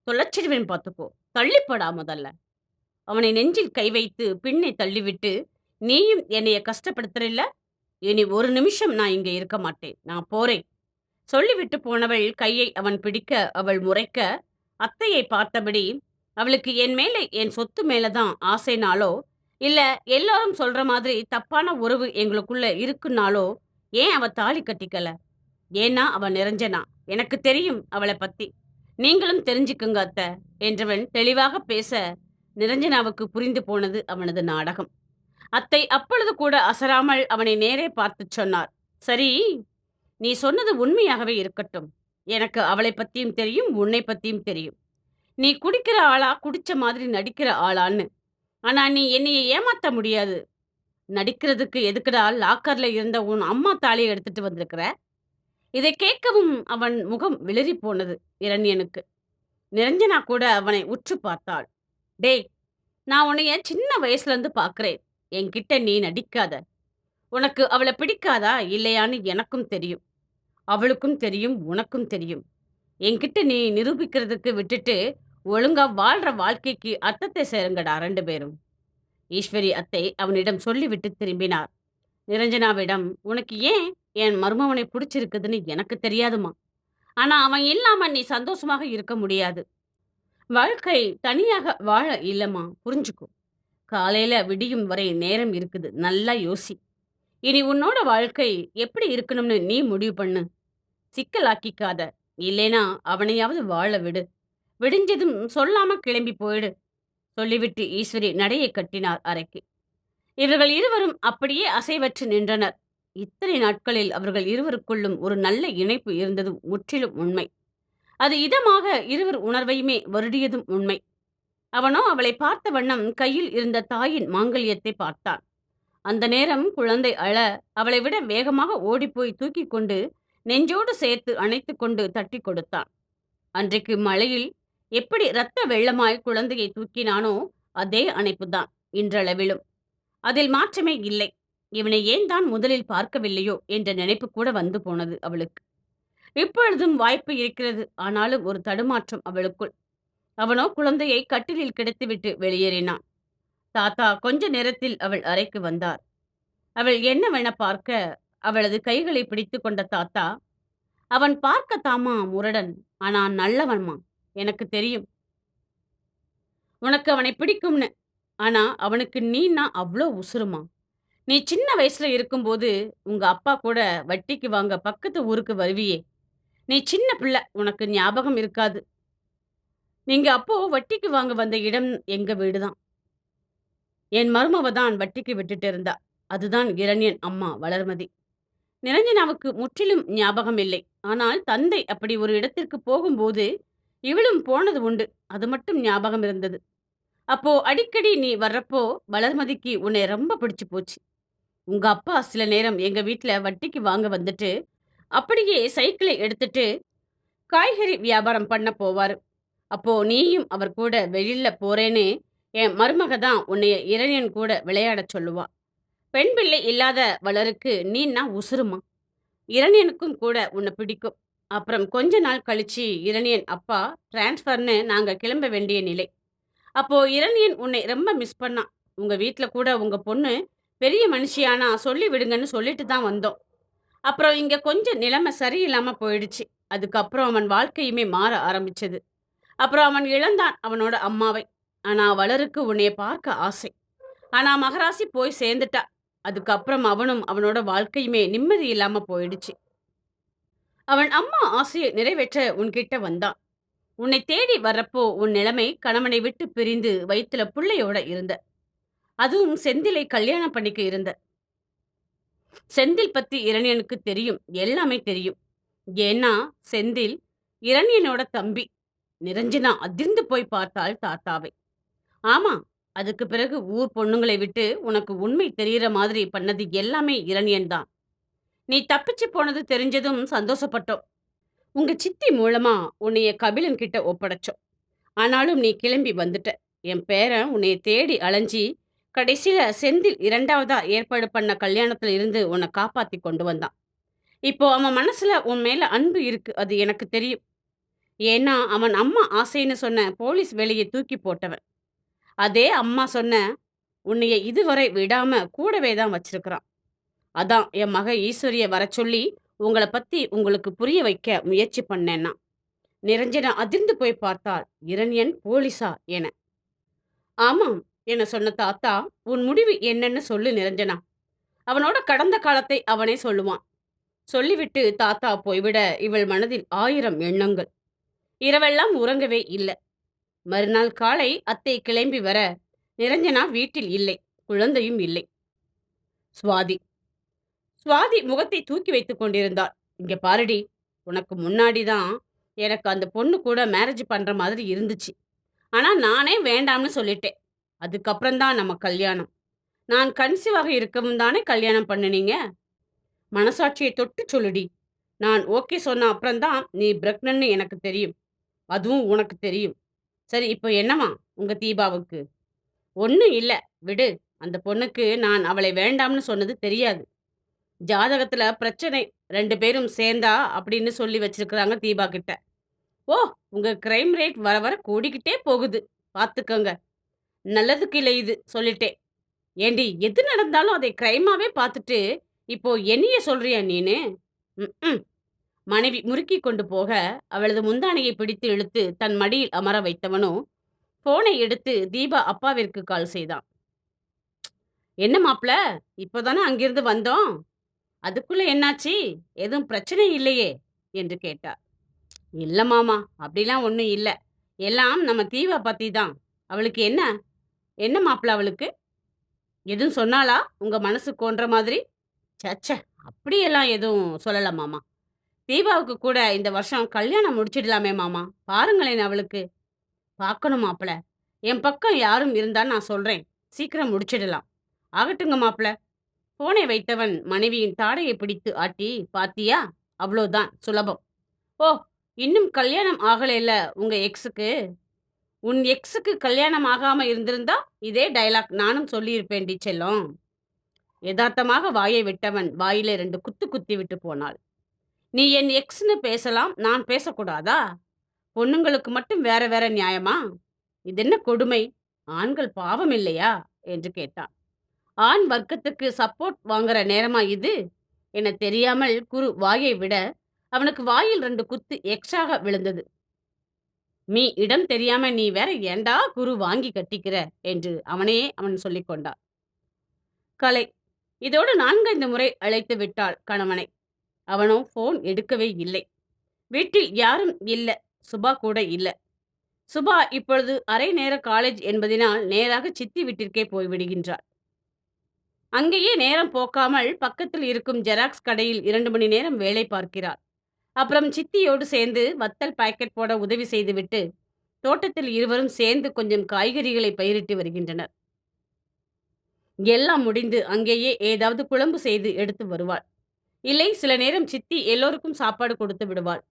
தொலைச்சிடுவேன் பார்த்துக்கோ. தள்ளிப்படா முதல்ல. அவனை நெஞ்சில் கை வைத்து பின்னே தள்ளிவிட்டு, நீயும் என்னைய கஷ்டப்படுத்துறில்ல? இனி ஒரு நிமிஷம் நான் இங்க இருக்க மாட்டேன். நான் போறேன் சொல்லிவிட்டு போனவள் கையை அவன் பிடிக்க அவள் முறைக்க, அத்தையை பார்த்தபடி, அவளுக்கு என் மேலே என் சொத்து மேலதான் ஆசைனாலோ, இல்ல எல்லாரும் சொல்ற மாதிரி தப்பான உறவு எங்களுக்குள்ள இருக்குனாலோ, ஏன் அவ தாலி கட்டிக்கல? ஏன்னா அவ நிரஞ்சனா. எனக்கு தெரியும் அவளை பத்தி. நீங்களும் தெரிஞ்சுக்குங்க அத்தை என்றவன் தெளிவாக பேச, நிரஞ்சனாவுக்கு புரிந்து போனது அவனது நாடகம். அத்தை அப்பொழுது கூட அசராமல் அவனை நேரே பார்த்துச் சொன்னார். சரி, நீ சொன்னது உண்மையாகவே இருக்கட்டும். எனக்கு அவளை பத்தியும் தெரியும், உன்னை பத்தியும் தெரியும். நீ குடிக்கிற ஆளா, குடிச்ச மாதிரி நடிக்கிற ஆளான்னு. ஆனா நீ என்னைய ஏமாத்த முடியாது. நடிக்கிறதுக்கு எதுக்குடா லாக்கர்ல இருந்த உன் அம்மா தாலியை எடுத்துட்டு வந்திருக்கிற? இதை கேட்கவும் அவன் முகம் வெளிரி போனது இரண்யனுக்கு. நிரஞ்சனா கூட அவனை உற்று பார்த்தாள். டேய், நான் உன்னைய சின்ன வயசுல இருந்து பார்க்கிறேன். என்கிட்ட நீ நடிக்காத. உனக்கு அவளை பிடிக்காதா இல்லையான்னு எனக்கும் தெரியும். அவளுக்கும் தெரியும், உனக்கும் தெரியும். என்கிட்ட நீ நிரூபிக்கிறதுக்கு விட்டுட்டு ஒழுங்கா வாழ்ற வாழ்க்கைக்கு அர்த்தத்தை சேருங்கடா 2 பேரும். ஈஸ்வரி அத்தை அவனிடம் சொல்லிவிட்டு திரும்பினார். நிரஞ்சனாவிடம், உனக்கு ஏன் என் மருமவனை பிடிச்சிருக்குதுன்னு எனக்கு தெரியாதுமா. ஆனா அவன் இல்லாம நீ சந்தோஷமாக இருக்க முடியாது. வாழ்க்கை தனியாக வாழ இல்லம்மா, புரிஞ்சுக்கோ. காலையில விடியும் வரை நேரம் இருக்குது, நல்லா யோசி. இனி உன்னோட வாழ்க்கை எப்படி இருக்கணும்னு நீ முடிவு பண்ணு. சிக்கலாக்கிக்காத. இல்லைனா அவனையாவது வாழ விடு. விடிஞ்சதும் சொல்லாம கிளம்பி போயிடு சொல்லிவிட்டு ஈஸ்வரி நடையை கட்டினார் அறைக்கு. இவர்கள் இருவரும் அப்படியே அசைவற்று நின்றனர். இத்தனை நாட்களில் அவர்கள் இருவருக்குள்ளும் ஒரு நல்ல இணைப்பு இருந்தது முற்றிலும் உண்மை. அது இதமாக இருவர் உணர்வையுமே வருடியதும் உண்மை. அவனோ அவளை பார்த்த வண்ணம் கையில் இருந்த தாயின் மாங்கல்யத்தை பார்த்தான். அந்த நேரம் குழந்தை அழ, அவளை விட வேகமாக ஓடிப்போய் தூக்கி கொண்டு நெஞ்சோடு சேர்த்து அணைத்து கொண்டு தட்டி கொடுத்தான். அன்றைக்கு மழையில் எப்படி இரத்த வெள்ளமாய் குழந்தையை தூக்கினானோ அதே அணைப்புதான் இன்றளவிலும். அதில் மாற்றமே இல்லை. இவனை ஏன் தான் முதலில் பார்க்கவில்லையோ என்ற நினைப்பு கூட வந்து போனது அவளுக்கு. இப்பொழுதும் வாய்ப்பு இருக்கிறது. ஆனாலும் ஒரு தடுமாற்றம் அவளுக்குள். அவனோ குழந்தையை கட்டிலில் கிடத்திவிட்டு வெளியேறினான். தாத்தா கொஞ்ச நேரத்தில் அவள் அறைக்கு வந்தார். அவள் என்னவென பார்க்க அவளது கைகளை பிடித்து கொண்ட தாத்தா, அவன் பார்க்கத்தாமா முரடன், ஆனா நல்லவன்மா. எனக்கு தெரியும் உனக்கு அவனை பிடிக்கும்னு. ஆனா அவனுக்கு நீனா அவ்வளோ உசுருமா. நீ சின்ன வயசுல இருக்கும்போது உங்க அப்பா கூட வட்டிக்கு வாங்க பக்கத்து ஊருக்கு வருவியே. நீ சின்ன பிள்ளை, உனக்கு ஞாபகம் இருக்காது. நீங்க அப்போ வட்டிக்கு வாங்க வந்த இடம் எங்க வீடுதான். என் மருமவ தான் வட்டிக்கு விட்டுட்டு இருந்தா. அதுதான் இரண்யன் அம்மா வளர்மதி. நிரஞ்சனாவுக்கு முற்றிலும் ஞாபகம் இல்லை. ஆனால் தந்தை அப்படி ஒரு இடத்திற்கு போகும்போது இவளும் போனது உண்டு. அது மட்டும் ஞாபகம் இருந்தது. அப்போ அடிக்கடி நீ வர்றப்போ வளர்மதிக்கு உன்னை ரொம்ப பிடிச்சு போச்சு. உங்க அப்பா சில நேரம் எங்க வீட்ல வட்டிக்கு வாங்க வந்துட்டு அப்படியே சைக்கிளை எடுத்துட்டு காய்கறி வியாபாரம் பண்ண போவாரு. அப்போ நீயும் அவர் கூட வெளியில போறேன்னு என் மருமக தான் உன்னைய இரணியன் கூட விளையாடச் சொல்லுவா. பெண் பிள்ளை இல்லாத வளருக்கு நீன்னா உசுருமா. இரணியனுக்கும் கூட உன்னை பிடிக்கும். அப்புறம் கொஞ்ச நாள் கழிச்சு இரணியன் அப்பா டிரான்ஸ்ஃபர்னு நாங்க கிளம்ப வேண்டிய நிலை. அப்போ இரணியன் உன்னை ரொம்ப மிஸ் பண்ணான். உங்க வீட்ல கூட உங்க பொண்ணு பெரிய மனுஷியானா சொல்லி விடுங்கன்னு சொல்லிட்டு தான் வந்தோம். அப்புறம் இங்க கொஞ்சம் நிலைமை சரியில்லாம போயிடுச்சு. அதுக்கப்புறம் அவன் வாழ்க்கையுமே மாற ஆரம்பிச்சது. அப்புறம் அவன் இழந்தான் அவனோட அம்மாவை. ஆனா அவளருக்கு உன்னைய பார்க்க ஆசை. ஆனா மகராசி போய் சேர்ந்துட்டா. அதுக்கப்புறம் அவனும் அவனோட வாழ்க்கையுமே நிம்மதி இல்லாம போயிடுச்சு. அவன் அம்மா ஆசையை நிறைவேற்ற உன்கிட்ட வந்தான். உன்னை தேடி வர்றப்போ உன் நிலைமை கணவனை விட்டு பிரிந்து வயித்துல புள்ளையோட இருந்த. அதுவும் செந்திலை கல்யாணம் பண்ணிக்க இருந்த. செந்தில் பத்தி இரணியனுக்கு தெரியும். எல்லாமே தெரியும். ஏன்னா செந்தில் இரணியனோட தம்பி. நிரஞ்சனா அதிர்ந்து போய் பார்த்தாள் தாத்தாவை. ஆமா. அதுக்கு பிறகு ஊர் பொண்ணுங்களை விட்டு உனக்கு உண்மை தெரியற மாதிரி பண்ணது எல்லாமே இரணியன் தான். நீ தப்பிச்சு போனது தெரிஞ்சதும் சந்தோஷப்பட்டோம். உங்க சித்தி மூலமா உன்னைய கபிலன் கிட்ட ஒப்படைச்சோம். ஆனாலும் நீ கிளம்பி வந்துட்ட. என் பேரன் உன்னைய தேடி அலைஞ்சி கடைசியில செந்தில் இரண்டாவதா ஏற்பாடு பண்ண கல்யாணத்துல இருந்து உன்னை காப்பாத்தி கொண்டு வந்தான். இப்போ அவன் மனசுல உன் மேல அன்பு இருக்கு. அது எனக்கு தெரியும். ஏன்னா அவன் அம்மா ஆசைன்னு சொன்ன போலீஸ் வேலையை தூக்கி போட்டவன். அதே அம்மா சொன்ன உன்னைய இதுவரை விடாம கூடவே தான் வச்சிருக்கிறான். அதான் என் மக ஈஸ்வரிய வர சொல்லி உங்கள பத்தி உங்களுக்கு புரிய வைக்க முயற்சி பண்ணேன்னா. நிரஞ்சனா அதிர்ந்து போய் பார்த்தாள். இரண்யன் போலீஸா என. ஆமாம் என சொன்ன தாத்தா, உன் முடிவு என்னன்னு சொல்லு நிரஞ்சனா. அவனோட கடந்த காலத்தை அவனே சொல்லுவான். சொல்லிவிட்டு தாத்தா போய்விட இவள் மனதில் 1000 எண்ணங்கள். இரவெல்லாம் உறங்கவே இல்லை. மறுநாள் காலை அத்தை கிளம்பி வர நிரஞ்சனா வீட்டில் இல்லை. குழந்தையும் இல்லை. சுவாதி சுவாதி முகத்தை தூக்கி வைத்துக் கொண்டிருந்தாள். இங்க பாருடி, உனக்கு முன்னாடி தான் எனக்கு அந்த பொண்ணு கூட மேரேஜ் பண்ற மாதிரி இருந்துச்சு. ஆனா நானே வேண்டாம்னு சொல்லிட்டேன். அதுக்கப்புறம் தான் நம்ம கல்யாணம். நான் கன்சீவாக இருக்கவும் தானே கல்யாணம் பண்ணுனீங்க. மனசாட்சியை தொட்டு சொல்லுடி. நான் ஓகே சொன்ன அப்புறம் தான் நீ பிரெக்னன்னு எனக்கு தெரியும். அதுவும் உனக்கு தெரியும். சரி இப்போ என்னவா உங்க தீபாவுக்கு? ஒண்ணும் இல்ல. விடு. அந்த பொண்ணுக்கு நான் அவளை வேண்டாம்னு சொன்னது தெரியாது. ஜாதகத்துல பிரச்சனை 2 பேரும் சேர்ந்தா அப்படின்னு சொல்லி வச்சிருக்கிறாங்க தீபா கிட்ட. ஓ! உங்க கிரைம் ரேட் வர வர கூடிக்கிட்டே போகுது. பார்த்துக்கங்க. நல்லதுக்கு இல்ல இது சொல்லிட்டேன். ஏண்டி எது நடந்தாலும் அதை கிரைமாவே பார்த்துட்டு இப்போ என்னைய சொல்றியா நீனு? ம்ம். மனைவி முறுக்கிக் கொண்டு போக அவளது முந்தானையை பிடித்து இழுத்து தன் மடியில் அமர வைத்தவனோ போனை எடுத்து தீபா அப்பாவிற்கு கால் செய்தான். என்ன மாப்ள, இப்போதானே அங்கிருந்து வந்தோம். அதுக்குள்ள என்னாச்சு? எதுவும் பிரச்சனை இல்லையே என்று கேட்டார். இல்ல மாமா, அப்படிலாம் ஒன்றும் இல்லை. எல்லாம் நம்ம தீபா பத்தி தான். அவளுக்கு என்ன? என்ன மாப்ள அவளுக்கு? எதுவும் சொன்னாளா உங்க மனசு கோன்ற மாதிரி? சச்ச, அப்படியெல்லாம் எதுவும் சொல்லல மாமா. தீபாவுக்கு கூட இந்த வருஷம் கல்யாணம் முடிச்சிடலாமே மாமா. பாருங்களேன் அவளுக்கு. பார்க்கணும் மாப்பிள. என் பக்கம் யாரும் இருந்தா நான் சொல்றேன். சீக்கிரம் முடிச்சிடலாம். ஆகட்டுங்க மாப்பிள. போனை வைத்தவன் மனைவியின் தாடையை பிடித்து ஆட்டி, பாத்தியா? அவ்வளோதான் சுலபம். ஓ! இன்னும் கல்யாணம் ஆகலைல்ல உங்க எக்ஸுக்கு? உன் எக்ஸுக்கு கல்யாணம் ஆகாம இருந்திருந்தா இதே டயலாக் நானும் சொல்லியிருப்பேன்டி செல்லம். யதார்த்தமாக வாயை விட்டவன் வாயிலே 2 குத்து குத்தி விட்டு போனாள். நீ என் எக்ஸ்ன்னு பேசலாம், நான் பேசக்கூடாதா? பொண்ணுங்களுக்கு மட்டும் வேற வேற நியாயமா? இதென்ன கொடுமை? ஆண்கள் பாவம் இல்லையா? என்று கேட்டான். ஆண் வர்க்கத்துக்கு சப்போர்ட் வாங்குற நேரமா இது? என தெரியாமல் குரு வாயை விட அவனுக்கு வாயில் 2 குத்து எக்ஸ்ட்ராக விழுந்தது. மீ இடம் தெரியாம நீ வேற ஏண்டா குரு வாங்கி கட்டிக்கிற என்று அவன் சொல்லிக் கொண்டான். கலை இதோடு 4-5 முறை அழைத்து விட்டாள் கணவனை. அவனோ போன் எடுக்கவே இல்லை. வீட்டில் யாரும் இல்ல. சுபா கூட இல்ல. சுபா இப்பொழுது அரை நேர காலேஜ் என்பதினால் நேராக சித்தி வீட்டிற்கே போய்விடுகின்றாள். அங்கேயே நேரம் போக்காமல் பக்கத்தில் இருக்கும் ஜெராக்ஸ் கடையில் 2 மணி நேரம் வேலை பார்க்கிறாள். அப்புறம் சித்தியோடு சேர்ந்து வத்தல் பாக்கெட் போட உதவி செய்துவிட்டு தோட்டத்தில் இருவரும் சேர்ந்து கொஞ்சம் காய்கறிகளை பயிரிட்டு வருகின்றனர். எல்லாம் முடிந்து அங்கேயே ஏதாவது குழம்பு செய்து எடுத்து வருவாள். இல்லை சில நேரம் சித்தி எல்லோருக்கும் சாப்பாடு கொடுத்து விடுவாள்.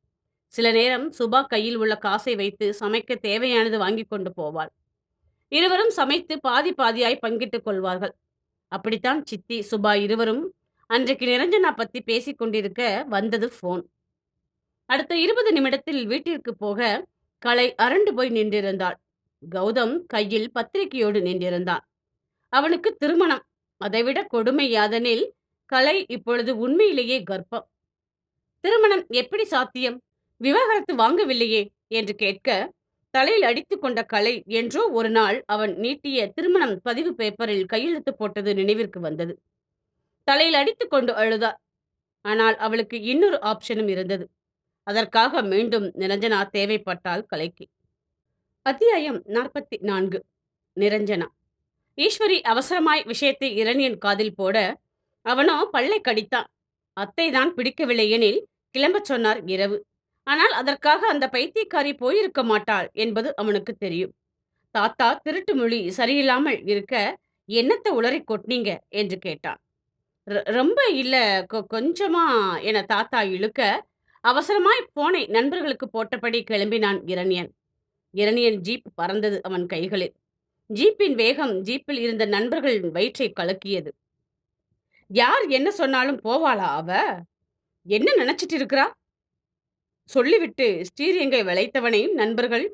சில நேரம் சுபா கையில் உள்ள காசை வைத்து சமைக்க தேவையானது வாங்கி கொண்டு போவாள். இருவரும் சமைத்து பாதி பாதியாய் பங்கிட்டுக் கொள்வார்கள். அப்படித்தான் சித்தி சுபா இருவரும் அன்றைக்கு நிரஞ்சனா பத்தி பேசிக் கொண்டிருக்க வந்தது போன். அடுத்த 20 நிமிடத்தில் வீட்டிற்கு போக கலை அரண்டு போய் நின்றிருந்தாள். கௌதம் கையில் பத்திரிகையோடு நின்றிருந்தான். அவனுக்கு திருமணம். அதைவிட கொடுமை யாதெனில், கலை இப்பொழுது உண்மையிலேயே கர்ப்பம். திருமணம் எப்படி சாத்தியம்? விவாகரத்து வாங்கவில்லையே என்று கேட்க, தலையில் அடித்துக் கொண்ட கலை என்றோ ஒரு நாள் அவன் நீட்டிய திருமணம் பதிவு பேப்பரில் கையெழுத்து போட்டது நினைவிற்கு வந்தது. தலையில் அடித்துக் கொண்டு அழுதாள். ஆனால் அவளுக்கு இன்னொரு ஆப்ஷனும் இருந்தது. அதற்காக மீண்டும் நிரஞ்சனா தேவைப்பட்டாள் கலைக்கு. அத்தியாயம் 44. நிரஞ்சனா. ஈஸ்வரி அவசரமாய் விஷயத்தை இரணியன் காதில் போட, அவனோ பல்லை கடித்தான். அத்தைதான் பிடிக்கவில்லை எனில் கிளம்பச் சொன்னார் இரவு. ஆனால் அதற்காக அந்த பைத்தியக்காரி போயிருக்க மாட்டாள் என்பது அவனுக்கு தெரியும். தாத்தா திருட்டு மொழி சரியில்லாமல் இருக்க, என்னத்த உளறி கொட்னீங்க என்று கேட்டான். ரொம்ப இல்ல, கொஞ்சமா என தாத்தா இழுக்க, அவசரமாய் போனை நண்பர்களுக்கு போட்டபடி கிளம்பினான் இரணியன். இரணியன் ஜீப் பறந்தது அவன் கைகளில். ஜீப்பின் வேகம் ஜீப்பில் இருந்த நண்பர்கள் வயிற்றை கலக்கியது. யார் என்ன சொன்னாலும் போவாளா அவ? என்ன நினைச்சிட்டு இருக்கிறா? சொல்லிவிட்டு ஸ்டீரியங்கை வளைத்தவனை நண்பர்கள்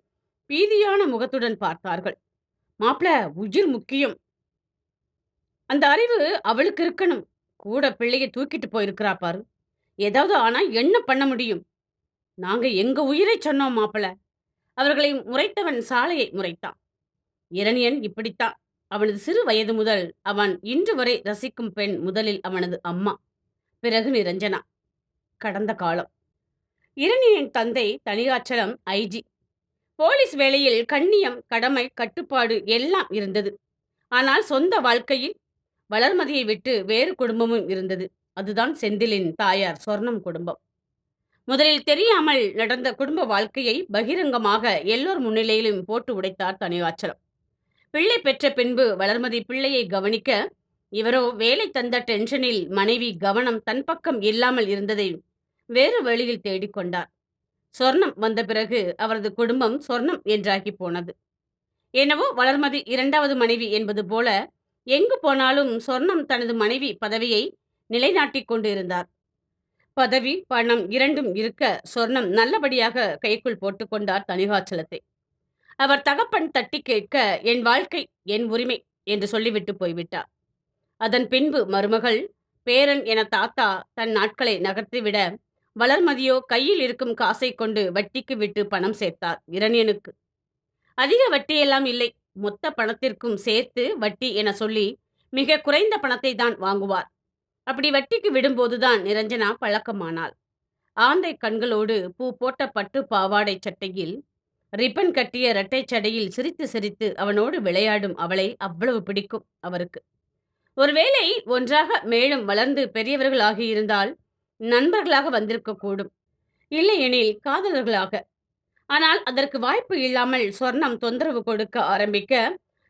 பீதியான முகத்துடன் பார்த்தார்கள். மாப்ள, உயிர் முக்கியம். அந்த அறிவு அவளுக்கு இருக்கணும். கூட பிள்ளையை தூக்கிட்டு போயிருக்கிறா பாரு. ஏதாவது ஆனா என்ன பண்ண முடியும்? நாங்க எங்க உயிரை சொன்னோம் மாப்பிள. அவர்களை முறைத்தவன் சாலையை முறைத்தான். இரணியன் இப்படித்தான். அவனது சிறு வயது முதல் அவன் இன்று வரை ரசிக்கும் பெண் முதலில் அவனது அம்மா, பிறகு நிரஞ்சனா. கடந்த காலம். இரணியன் தந்தை தணிகாச்சலம் ஐஜி. போலீஸ் வேலையில் கண்ணியம், கடமை, கட்டுப்பாடு எல்லாம் இருந்தது. ஆனால் சொந்த வாழ்க்கையில் வளர்மதியை விட்டு வேறு குடும்பமும் இருந்தது. அதுதான் செந்திலின் தாயார் சொர்ணம் குடும்பம். முதலில் தெரியாமல் நடந்த குடும்ப வாழ்க்கையை பகிரங்கமாக எல்லோர் முன்னிலையிலும் போட்டு உடைத்தார் தணிகாச்சலம். பிள்ளை பெற்ற பின்பு வளர்மதி பிள்ளையை கவனிக்க, இவரோ வேலை தந்த டென்ஷனில் மனைவி கவனம் தன் பக்கம் இல்லாமல் இருந்ததை வேறு வழியில் தேடிக்கொண்டார். சொர்ணம் வந்த பிறகு அவரது குடும்பம் சொர்ணம் என்றாகி போனது. என்னவோ வளர்மதி இரண்டாவது மனைவி என்பது போல எங்கு போனாலும் சொர்ணம் தனது மனைவி பதவியை நிலைநாட்டிக் கொண்டு இருந்தார். பதவி, பணம் இரண்டும் இருக்க சொர்ணம் நல்லபடியாக கைக்குள் போட்டுக்கொண்டார் தணிகாச்சலத்தை. அவர் தகப்பன் தட்டி கேட்க, என் வாழ்க்கை, என் உரிமை என்று சொல்லிவிட்டு போய்விட்டார். அதன் பின்பு மருமகள், பேரன் என தாத்தா தன் நாட்களை நகர்த்திவிட, வளர்மதியோ கையில் இருக்கும் காசை கொண்டு வட்டிக்கு விட்டு பணம் சேர்த்தார் இரணியனுக்கு. அதிக வட்டியெல்லாம் இல்லை, மொத்த பணத்திற்கும் சேர்த்து வட்டி என சொல்லி மிக குறைந்த பணத்தை தான் வாங்குவார். அப்படி வட்டிக்கு விடும்போதுதான் நிரஞ்சனா பழக்கமானாள். ஆந்தை கண்களோடு பூ போட்ட பட்டு பாவாடை சட்டையில் ரிப்பன் கட்டிய இரட்டை சடையில் சிரித்து சிரித்து அவனோடு விளையாடும் அவளை அவ்வளவு பிடிக்கும் அவருக்கு. ஒருவேளை ஒன்றாக மேலும் வளர்ந்து பெரியவர்கள் ஆகியிருந்தால் நண்பர்களாக வந்திருக்க கூடும், இல்லையெனில் காதலர்களாக. ஆனால் அதற்கு வாய்ப்பு இல்லாமல் சொர்ணம் தொந்தரவு கொடுக்க ஆரம்பிக்க,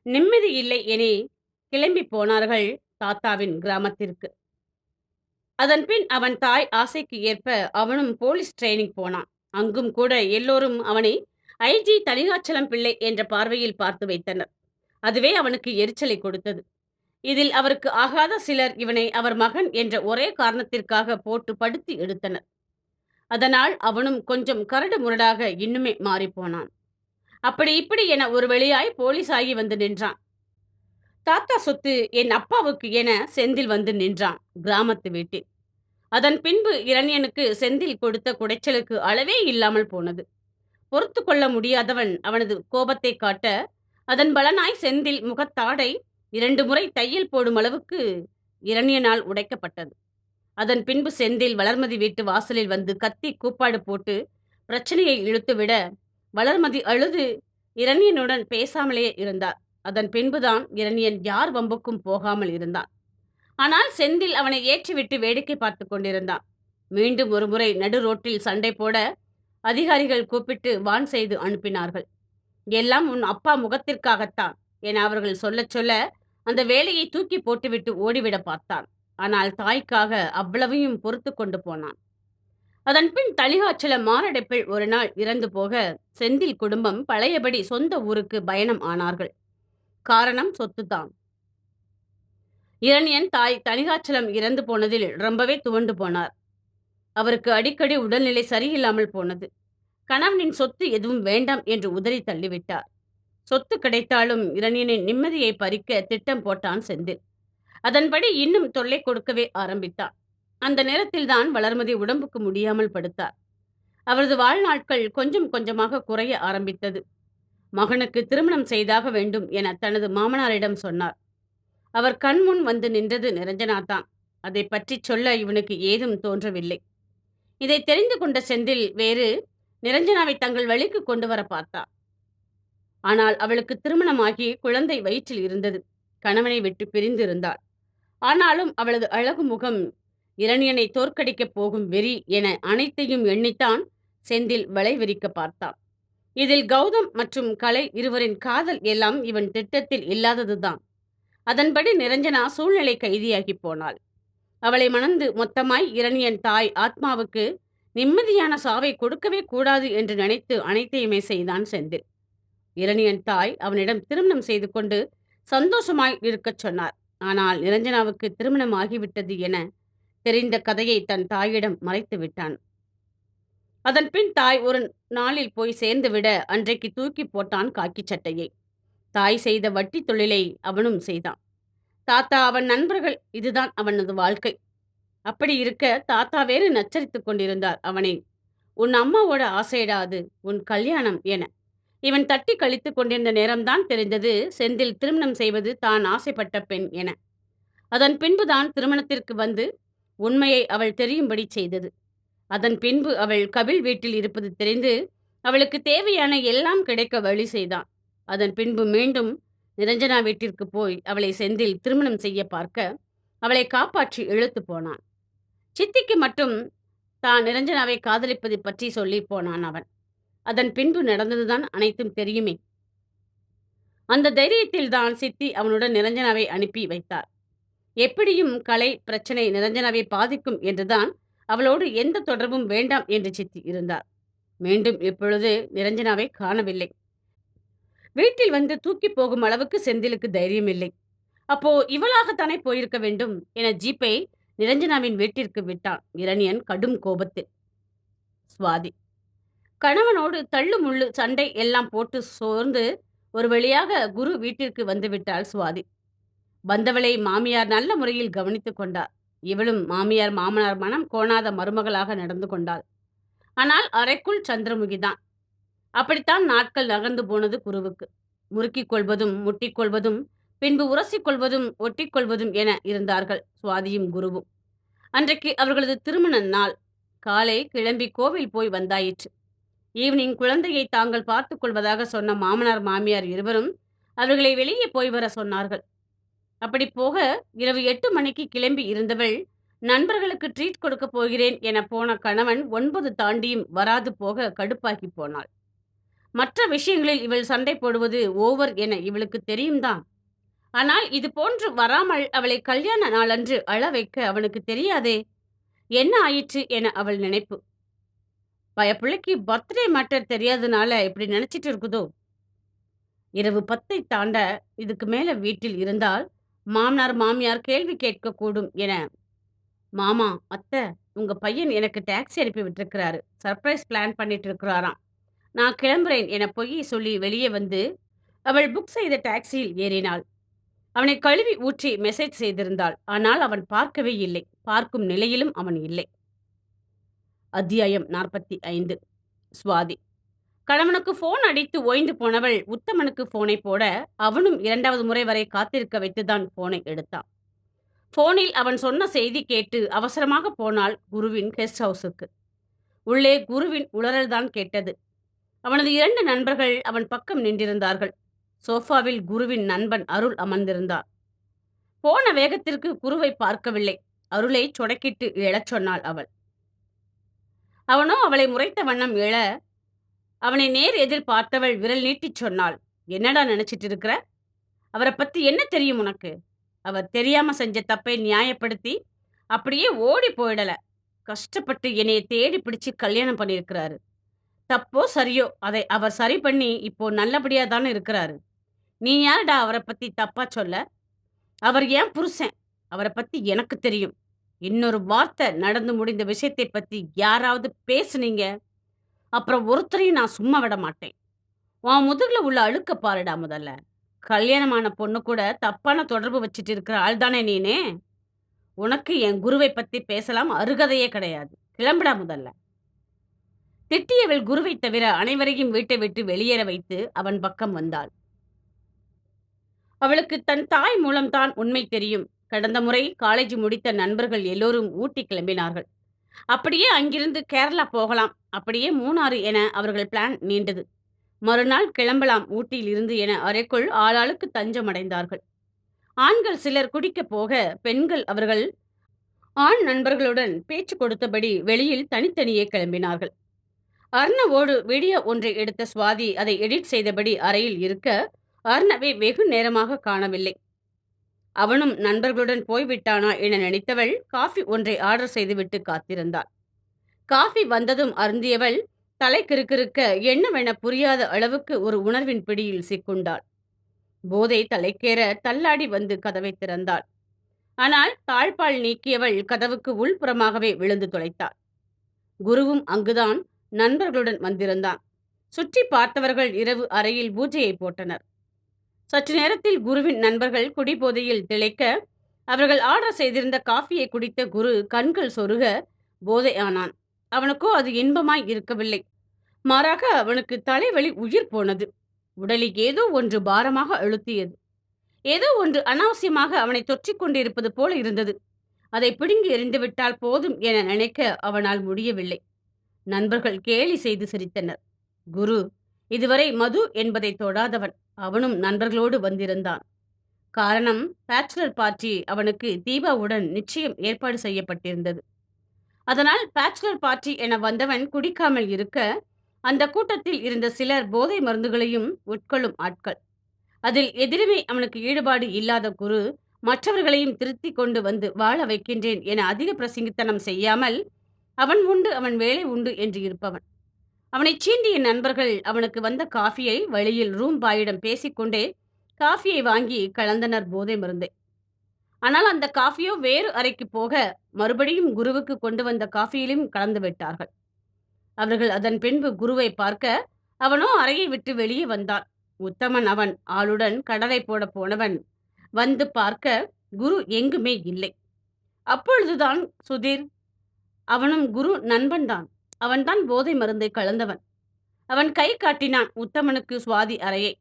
நிம்மதி இல்லை என கிளம்பி போனார்கள் தாத்தாவின் கிராமத்திற்கு. அதன் பின் அவன் தாய் ஆசைக்கு ஏற்ப அவனும் போலீஸ் ட்ரைனிங் போனான். அங்கும் கூட எல்லோரும் அவனை ஐஜி தணிகாச்சலம் பிள்ளை என்ற பார்வையில் பார்த்து வைத்தனர். அதுவே அவனுக்கு எரிச்சலை கொடுத்தது. இதில் அவருக்கு ஆகாத சிலர் இவனை அவர் மகன் என்ற ஒரே காரணத்திற்காக போட்டு படுத்தி எடுத்தனர். அதனால் அவனும் கொஞ்சம் கரடு முரடாக இன்னுமே மாறிப்போனான். அப்படி இப்படி என ஒரு வழியாய் போலீஸ் ஆகி வந்து நின்றான். தாத்தா சொத்து என் அப்பாவுக்கு என செந்தில் வந்து நின்றான் கிராமத்து வீட்டில். அதன் பின்பு இரணியனுக்கு செந்தில் கொடுத்த குடைச்சலுக்கு அளவே இல்லாமல் போனது. பொறுத்து கொள்ள முடியாதவன் அவனது கோபத்தை காட்ட, அதன் பலனாய் செந்தில் முகத்தாடை 2 முறை தையல் போடும் அளவுக்கு இரணியனால் உடைக்கப்பட்டது. அதன் பின்பு செந்தில் வளர்மதி வீட்டு வாசலில் வந்து கத்தி கூப்பாடு போட்டு பிரச்சனையை இழுத்துவிட, வளர்மதி அழுது இரணியனுடன் பேசாமலே இருந்தார். அதன் பின்புதான் இரணியன் யார் வம்புக்கும் போகாமல் இருந்தான். ஆனால் செந்தில் அவனை ஏற்றிவிட்டு வேடிக்கை பார்த்து கொண்டிருந்தான். மீண்டும் ஒரு முறை நடு ரோட்டில் சண்டை போட அதிகாரிகள் கூப்பிட்டு வான் செய்து அனுப்பினார்கள். எல்லாம் உன் அப்பா முகத்திற்காகத்தான் என அவர்கள் சொல்ல சொல்ல அந்த வேலையை தூக்கி போட்டுவிட்டு ஓடிவிட பார்த்தான். ஆனால் தாய்க்காக அவ்வளவையும் பொறுத்து கொண்டு போனான். அதன் பின் தணிகாச்சலம் மாரடைப்பில் ஒரு நாள் இறந்து போக, செந்தில் குடும்பம் பழையபடி சொந்த ஊருக்கு பயணம் ஆனார்கள். காரணம் சொத்துதான். இரணியன் தாய் தணிகாச்சலம் இறந்து போனதில் ரொம்பவே துவண்டு போனார். அவருக்கு அடிக்கடி உடல்நிலை சரியில்லாமல் போனது. கணவனின் சொத்து எதுவும் வேண்டாம் என்று உதறி தள்ளிவிட்டார். சொத்து கிடைத்தாலும் இரணியனின் நிம்மதியை பறிக்க திட்டம் போட்டான் செந்தில். அதன்படி இன்னும் தொல்லை கொடுக்கவே ஆரம்பித்தான். அந்த நேரத்தில்தான் வளர்மதி உடம்புக்கு முடியாமல் படுத்தார். அவரது வாழ்நாட்கள் கொஞ்சம் கொஞ்சமாக குறைய ஆரம்பித்தது. மகனுக்கு திருமணம் செய்தாக வேண்டும் என தனது மாமனாரிடம் சொன்னார். அவர் கண்முன் வந்து நின்றது நிரஞ்சனாதான். அதை பற்றி சொல்ல இவனுக்கு ஏதும் தோன்றவில்லை. இதை தெரிந்து கொண்ட செந்தில் வேறு நிரஞ்சனாவை தங்கள் வழிக்கு கொண்டு வர பார்த்தார். ஆனால் அவளுக்கு திருமணமாகி குழந்தை வயிற்றில் இருந்தது. கணவனை விட்டு பிரிந்து இருந்தாள். ஆனாலும் அவளது அழகு முகம் இரணியனை தோற்கடிக்கப் போகும் வெறி என அனைத்தையும் எண்ணித்தான் செந்தில் வலை விரிக்க பார்த்தான். இதில் கௌதம் மற்றும் கலை இருவரின் காதல் எல்லாம் இவன் திட்டத்தில் இல்லாததுதான். அதன்படி நிரஞ்சனா சூழ்நிலை கைதியாகி போனாள். அவளை மணந்து மொத்தமாய் இரணியன் தாய் ஆத்மாவுக்கு நிம்மதியான சாவை கொடுக்கவே கூடாது என்று நினைத்து அனைத்தையுமே செய்தான் செந்தில். இரணியன் தாய் அவனிடம் திருமணம் செய்து கொண்டு சந்தோஷமாய் இருக்கச் சொன்னார். ஆனால் நிரஞ்சனாவுக்கு திருமணம் ஆகிவிட்டது என தெரிந்த கதையை தன் தாயிடம் மறைத்து விட்டான். அதன் பின் தாய் ஒரு நாளில் போய் சேர்ந்துவிட அன்றைக்கு தூக்கி போட்டான் காக்கி சட்டையை. தாய் செய்த வட்டி தொழிலை அவனும் செய்தான். தாத்தா, அவன் நண்பர்கள், இதுதான் அவனது வாழ்க்கை. அப்படி இருக்க தாத்தா வேறு நச்சரித்துக் கொண்டிருந்தார் அவனை. உன் அம்மாவோட ஆசைடா அது, உன் கல்யாணம் என. இவன் தட்டி கழித்து கொண்டிருந்த நேரம்தான் தெரிந்தது செந்தில் திருமணம் செய்வது தான் ஆசைப்பட்ட பெண் என. அதன் பின்புதான் திருமணத்திற்கு வந்து உண்மையை அவள் தெரியும்படி செய்தது. அதன் பின்பு அவள் கபில் வீட்டில் இருப்பது தெரிந்து அவளுக்கு தேவையான எல்லாம் கிடைக்க வழி செய்தான். அதன் பின்பு மீண்டும் நிரஞ்சனா வீட்டிற்கு போய் அவளை செந்தில் திருமணம் செய்ய பார்க்க அவளை காப்பாற்றி இழுத்து போனான். சித்திக்கு மட்டும் தான் நிரஞ்சனாவை காதலிப்பதை பற்றி சொல்லி போனான் அவன். அதன் பின்பு நடந்ததுதான் அனைத்தும் தெரியுமே. அந்த தைரியத்தில் தான் சித்தி அவனுடன் நிரஞ்சனாவை அனுப்பி வைத்தார். எப்படியும் கலை பிரச்சனை நிரஞ்சனாவை பாதிக்கும் என்றுதான் அவளோடு எந்த தொடர்பும் வேண்டாம் என்று சித்தி இருந்தார். மீண்டும் இப்பொழுது நிரஞ்சனாவை காணவில்லை. வீட்டில் வந்து தூக்கி போகும் அளவுக்கு செந்திலுக்கு தைரியம் இல்லை. அப்போ இவளாகத்தானே போயிருக்க வேண்டும் என ஜீப்பை நிரஞ்சனாவின் வீட்டிற்கு விட்டான் இரணியன் கடும் கோபத்தில். சுவாதி கணவனோடு தள்ளு முள்ளு சண்டை எல்லாம் போட்டு சோர்ந்து ஒரு வழியாக குரு வீட்டிற்கு வந்துவிட்டாள் சுவாதி. வந்தவளை மாமியார் நல்ல முறையில் கவனித்துக் கொண்டார். இவளும் மாமியார் மாமனார் மனம் கோணாத மருமகளாக நடந்து கொண்டாள். ஆனால் அறைக்குள் சந்திரமுகிதான். அப்படித்தான் நாட்கள் நகர்ந்து போனது குருவுக்கு. முறுக்கிக் கொள்வதும் முட்டிக்கொள்வதும் பின்பு உரசிக்கொள்வதும் ஒட்டிக்கொள்வதும் என இருந்தார்கள் சுவாதியும் குருவும். அன்றைக்கு அவர்களது திருமண நாள். காலை கிளம்பி கோவில் போய் வந்தாயிற்று. ஈவினிங் குழந்தையை தாங்கள் பார்த்து கொள்வதாக சொன்ன மாமனார் மாமியார் இருவரும் அவர்களை வெளியே போய் வர சொன்னார்கள். அப்படி போக இரவு 8 மணிக்கு கிளம்பி இருந்தவள் நண்பர்களுக்கு ட்ரீட் கொடுக்க போகிறேன் என போன கணவன் 9 தாண்டியும் வராது போக கடுப்பாக்கி போனாள். மற்ற விஷயங்களில் இவள் சண்டை போடுவது ஓவர் என இவளுக்கு தெரியும் தான். ஆனால் இது போன்று வராமல் அவளை கல்யாண நாளன்று அழ வைக்க அவனுக்கு தெரியாதே. என்ன ஆயிற்று என அவள் நினைப்பு. பயப்பிள்ளைக்கு பர்த்டே மேட்டர் தெரியாதனால இப்படி நினைச்சிட்டு இருக்குதோ. இரவு 10 தாண்ட இதுக்கு மேல வீட்டில் இருந்தால் மாமனார் மாமியார் கேள்வி கேட்கக்கூடும் என. மாமா, அத்தை, உங்க பையன் எனக்கு டாக்ஸி அனுப்பி விட்டுருக்கிறாரு. சர்ப்ரைஸ் பிளான் பண்ணிட்டு இருக்கிறாராம். நான் கிளம்புறேன் என பொய்யை சொல்லி வெளியே வந்து அவள் புக் செய்த டாக்ஸியில் ஏறினாள். அவனை கழுவி ஊற்றி மெசேஜ் செய்திருந்தாள். ஆனால் அவன் பார்க்கவே இல்லை. பார்க்கும் நிலையிலும் அவன் இல்லை. அத்தியாயம் 45. சுவாதி கணவனுக்கு போன் அடித்து ஓய்ந்து போனவள் உத்தமனுக்கு போனை போட அவனும் 2வது முறை வரை காத்திருக்க வைத்துதான் போனை எடுத்தான். போனில் அவன் சொன்ன செய்தி கேட்டு அவசரமாக போனாள் குருவின் கெஸ்ட் ஹவுஸுக்கு. உள்ளே குருவின் உளறல்தான் கேட்டது. அவனது 2 நண்பர்கள் அவன் பக்கம் நின்றிருந்தார்கள். சோஃபாவில் குருவின் நண்பன் அருள் அமர்ந்திருந்தார். போன வேகத்திற்கு குருவை பார்க்கவில்லை. அருளை சொடக்கிட்டு எழச் சொன்னாள் அவள். அவனோ அவளை முறைத்த வண்ணம் எழ அவனை நேர் எதிர் பார்த்தவள் விரல் நீட்டிச் சொன்னாள், என்னடா நினைச்சிட்டு இருக்கிற? அவரை பத்தி என்ன தெரியும் உனக்கு? அவர் தெரியாம செஞ்ச தப்பை நியாயப்படுத்தி அப்படியே ஓடி போயிடல. கஷ்டப்பட்டு என்னைய தேடி பிடிச்சு கல்யாணம் பண்ணியிருக்கிறாரு. தப்போ சரியோ அதை அவர் சரி பண்ணி இப்போ நல்லபடியா தானே இருக்கிறாரு. நீ யாருடா அவரை பத்தி தப்பா சொல்ல? அவர் ஏன் புருஷன். அவரை பத்தி எனக்கு தெரியும். இன்னொரு வார்த்தை நடந்து முடிந்த விஷயத்தை பத்தி யாராவது பேசுனீங்க, அப்புறம் ஒருத்தரையும் நான் சும்மா விட மாட்டேன். உன் முதுகுல உள்ள அழுக்க பாருடா முதல்ல. கல்யாணமான பொண்ணு கூட தப்பான தொடர்பு வச்சுட்டு இருக்கிற ஆள் தானே நீனு? உனக்கு என் குருவை பத்தி பேசலாம் அருகதையே கிடையாது. கிளம்புடா முதல்ல. திட்டியவள் குருவைத் தவிர அனைவரையும் வீட்டை விட்டு வெளியேற வைத்து அவன் பக்கம் வந்தாள். அவளுக்கு தன் தாய் மூலம்தான் உண்மை தெரியும். கடந்த முறை காலேஜ் முடித்த நண்பர்கள் எல்லோரும் ஊட்டி கிளம்பினார்கள். அப்படியே அங்கிருந்து கேரளா போகலாம், அப்படியே மூணாறு என அவர்கள் பிளான் நீண்டது. மறுநாள் கிளம்பலாம் ஊட்டியில் இருந்து என அறைக்குள் ஆளாளுக்கு தஞ்சம் அடைந்தார்கள். ஆண்கள் சிலர் குடிக்கப் போக, பெண்கள் அவர்கள் ஆண் நண்பர்களுடன் பேச்சு கொடுத்தபடி வெளியில் தனித்தனியே கிளம்பினார்கள். அர்ணவோடு வீடியோ ஒன்றை எடுத்த சுவாதி அதை எடிட் செய்தபடி அறையில் இருக்க, அர்ணவை வெகு நேரமாக காணவில்லை. அவனும் நண்பர்களுடன் போய்விட்டானா என நினைத்தவள் காஃபி ஒன்றை ஆர்டர் செய்துவிட்டு காத்திருந்தாள். காஃபி வந்ததும் அருந்தியவள் தலை கிறுக்கிறுக்க என்னவென புரியாத அளவுக்கு ஒரு உணர்வின் பிடியில் சிக்குண்டாள். போதை தலைக்கேற தள்ளாடி வந்து கதவை திறந்தாள். ஆனால் தாழ்பால் நீக்கியவள் கதவுக்கு உள்புறமாகவே விழுந்து தொலைத்தாள். குருவும் அங்குதான் நண்பர்களுடன் வந்திருந்தான். சுற்றி பார்த்தவர்கள் இரவு அறையில் பூஜையை போட்டனர். சற்று நேரத்தில் குருவின் நண்பர்கள் குடிபோதையில் திளைக்க, அவர்கள் ஆர்டர் செய்திருந்த காஃபியை குடித்த குரு கண்கள் சொருக போதை ஆனான். அவனுக்கோ அது இன்பமாய் இருக்கவில்லை. மாறாக அவனுக்கு தலைவலி உயிர் போனது. உடலில் ஏதோ ஒன்று பாரமாக அழுத்தியது. ஏதோ ஒன்று அனாவசியமாக அவனை தொற்றிக் கொண்டிருப்பது போல இருந்தது. அதை பிடுங்கி எறிந்துவிட்டால் போதும் என நினைக்க அவனால் முடியவில்லை. நண்பர்கள் கேலி செய்து சிரித்தனர். குரு இதுவரை மது என்பதை தொடாதவன். அவனும் நண்பர்களோடு வந்திருந்தான். காரணம், பேச்சுலர் பார்ட்டி அவனுக்கு தீபாவுடன் நிச்சயம் ஏற்பாடு செய்யப்பட்டிருந்தது. அதனால் பேச்சுலர் பார்ட்டி என வந்தவன் குடிக்காமல் இருக்க, அந்த கூட்டத்தில் இருந்த சிலர் போதை மருந்துகளையும் உட்கொள்ளும் ஆட்கள். அதில் எதிலுமே அவனுக்கு ஈடுபாடு இல்லாத குரு மற்றவர்களையும் திருத்தி கொண்டு வந்து வாழ வைக்கின்றேன் என அதிக பிரசங்கித்தனம் செய்யாமல், அவன் உண்டு அவன் வேலை உண்டு என்று இருப்பவன். அவனைச் சீண்டிய நண்பர்கள் அவனுக்கு வந்த காஃபியை வழியில் ரூம் பாயிடம் பேசிக்கொண்டே காஃபியை வாங்கி கலந்தனர் போதை மருந்தை. ஆனால் அந்த காஃபியோ வேறு அறைக்கு போக, மறுபடியும் குருவுக்கு கொண்டு வந்த காஃபியிலும் கலந்து விட்டார்கள். அவர்கள் அதன் பின்பு குருவை பார்க்க, அவனோ அறையை விட்டு வெளியே வந்தான். உத்தமன் அவன், ஆளுடன் கடலை போட போனவன். வந்து பார்க்க குரு எங்குமே இல்லை. அப்பொழுதுதான் சுதீர். அவனும் குரு நண்பன்தான். அவன்தான் போதை மருந்தை கலந்தவன். அவன் கை காட்டினான் உத்தமனுக்கு சுவாதி அறையை.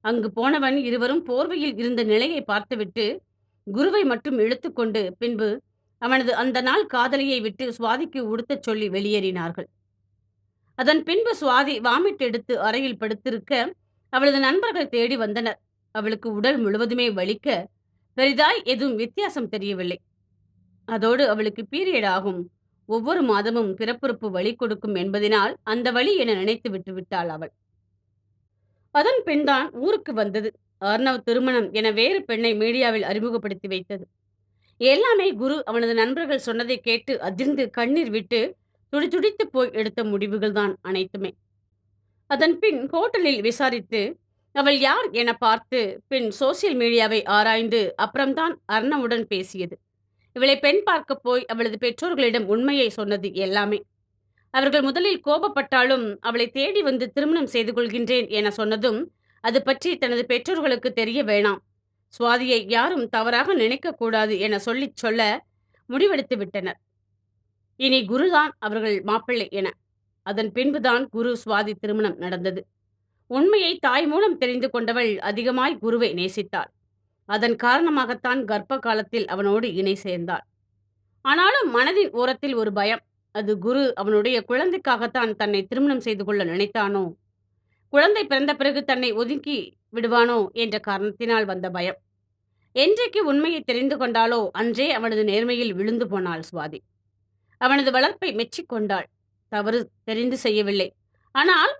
அங்கு போனவன் இருவரும் போர்வையில் இருந்த நிலையை பார்த்துவிட்டு குருவை மட்டும் இழுத்துக்கொண்டு பின்பு அவனது அந்த நாள் காதலியை விட்டு சுவாதிக்கு உடுத்தச் சொல்லி வெளியேறினார்கள். அதன் பின்பு சுவாதி வாமிட் எடுத்து அறையில் படுத்திருக்க, அவளது நண்பர்கள் தேடி வந்தனர். அவளுக்கு உடல் முழுவதுமே வலிக்க, பெரிதாய் எதுவும் வித்தியாசம் தெரியவில்லை. அதோடு அவளுக்கு பீரியட் ஆகும். ஒவ்வொரு மாதமும் பிறப்புறுப்பு வலி கொடுக்கும் என்பதினால் அந்த வலி என நினைத்து விட்டு விட்டாள் அவள். அதன் பின்தான் ஊருக்கு வந்தது. அர்ணவ் திருமணம் என வேறு பெண்ணை மீடியாவில் அறிமுகப்படுத்தி வைத்தது. எல்லாமே குரு அவனது நண்பர்கள் சொன்னதை கேட்டு அதிர்ந்து கண்ணீர் விட்டு துடிதுடித்து போய் எடுத்த முடிவுகள் தான் அனைத்துமே. அதன் பின் ஹோட்டலில் விசாரித்து அவள் யார் என பார்த்து, பின் சோசியல் மீடியாவை ஆராய்ந்து அப்புறம்தான் அர்ணவுடன் பேசியது. இவளை பெண் பார்க்க போய் அவளது பெற்றோர்களிடம் உண்மையை சொன்னது எல்லாமே. அவர்கள் முதலில் கோபப்பட்டாலும் அவளை தேடி வந்து திருமணம் செய்து கொள்கின்றேன் என சொன்னதும், அது பற்றி தனது பெற்றோர்களுக்கு தெரிய வேணாம், சுவாதியை யாரும் தவறாக நினைக்கக்கூடாது என சொல்ல முடிவெடுத்து விட்டனர். இனி குருதான் அவர்கள் மாப்பிள்ளை என. அதன் பின்புதான் குரு சுவாதி திருமணம் நடந்தது. உண்மையை தாய் மூலம் தெரிந்து கொண்டவள் அதிகமாய் குருவை நேசித்தாள். அதன் காரணமாகத்தான் கர்ப்ப காலத்தில் அவனோடு இணை சேர்ந்தாள். ஆனாலும் மனதின் ஓரத்தில் ஒரு பயம். அது குரு அவனுடைய குழந்தைக்காகத்தான் தன்னை திருமணம் செய்து கொள்ள நினைத்தானோ, குழந்தை பிறந்த பிறகு தன்னை ஒதுக்கி விடுவானோ என்ற காரணத்தினால் வந்த பயம். என்றைக்கு உண்மையை தெரிந்து கொண்டாலோ அன்றே அவனது நேர்மையில் விழுந்து போனாள் சுவாதி. அவனது வளர்ப்பை மெச்சிக்கொண்டாள். தவறு தெரிந்து செய்யவில்லை. ஆனால்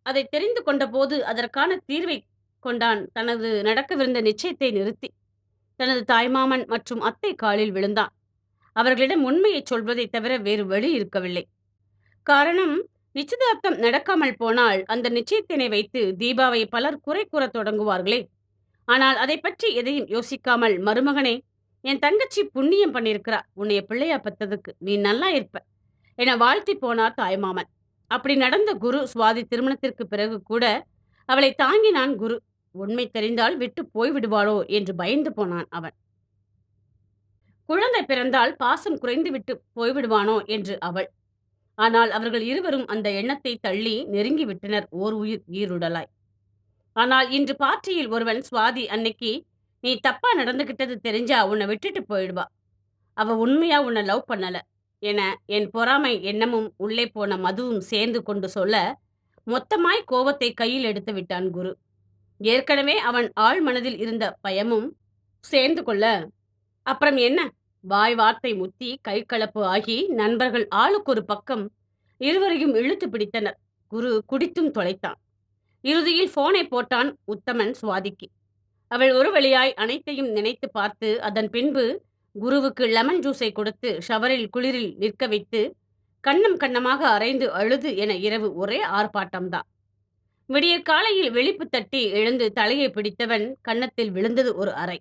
அதை தெரிந்து கொண்ட போது அதற்கான தீர்வை கொண்டான். தனது நடக்கவிருந்த நிச்சயத்தை நிறுத்தி தனது தாய்மாமன் மற்றும் அத்தை காலில் விழுந்தான். அவர்களிடம் உண்மையை சொல்வதை தவிர வேறு வழி இருக்கவில்லை. காரணம், நிச்சயதார்த்தம் நடக்காமல் போனால் அந்த நிச்சயத்தினை வைத்து தீபாவை பலர் குறை கூறத் தொடங்குவார்களே. ஆனால் அதை பற்றி எதையும் யோசிக்காமல், மருமகனே, என் தங்கச்சி புண்ணியம் பண்ணியிருக்கிறா, உன்னைய பிள்ளையா பெற்றதுக்கு, நீ நல்லா இருப்ப என வாழ்த்தி போனார் தாய்மாமன். அப்படி நடந்த குரு சுவாதி திருமணத்திற்கு பிறகு கூட அவளை தாங்கினான் குரு. உண்மை தெரிந்தால் விட்டு போய்விடுவாளோ என்று பயந்து போனான் அவன். குழந்தை பிறந்தால் பாசம் குறைந்துவிட்டு போய்விடுவானோ என்று அவள். ஆனால் அவர்கள் இருவரும் அந்த எண்ணத்தை தள்ளி நெருங்கிவிட்டனர் ஓர் உயிர் ஈருடலாய். ஆனால் இன்று பார்ட்டியில் ஒருவன், சுவாதி அன்னைக்கு நீ தப்பா நடந்துகிட்டது தெரிஞ்சா உன்னை விட்டுட்டு போயிடுவா. அவ உண்மையா உன்னை லவ் பண்ணல என என் பொறாமை எண்ணமும் உள்ளே போன மதுவும் சேர்ந்து கொண்டு சொல்ல, மொத்தமாய் கோவத்தை கையில் எடுத்து விட்டான் குரு. ஏற்கனவே அவன் ஆழ் மனதில் இருந்த பயமும் சேர்ந்து கொள்ள, அப்புறம் என்ன? வாய் வார்த்தை முத்தி கைகலப்பு ஆகி நண்பர்கள் ஆளுக்கு ஒரு பக்கம் இருவரையும் இழுத்து பிடித்தனர். குரு குடித்தும் தொலைத்தான். இறுதியில் போனை போட்டான் உத்தமன் சுவாதிக்கு. அவள் ஒரு வழியாய் அனைத்தையும் நினைத்து பார்த்து அதன் பின்பு குருவுக்கு லெமன் ஜூஸை கொடுத்து ஷவரில் குளிரில் நிற்க வைத்து கண்ணம் கண்ணமாக அரைந்து அழுது என இரவு ஒரே ஆர்ப்பாட்டம்தான். விடியற் காலையில் விழிப்பு தட்டி எழுந்து தலையை பிடித்தவன் கன்னத்தில் விழுந்தது ஒரு அறை.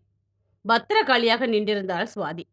பத்திரகாளியாக நின்றிருந்தாள் சுவாதி.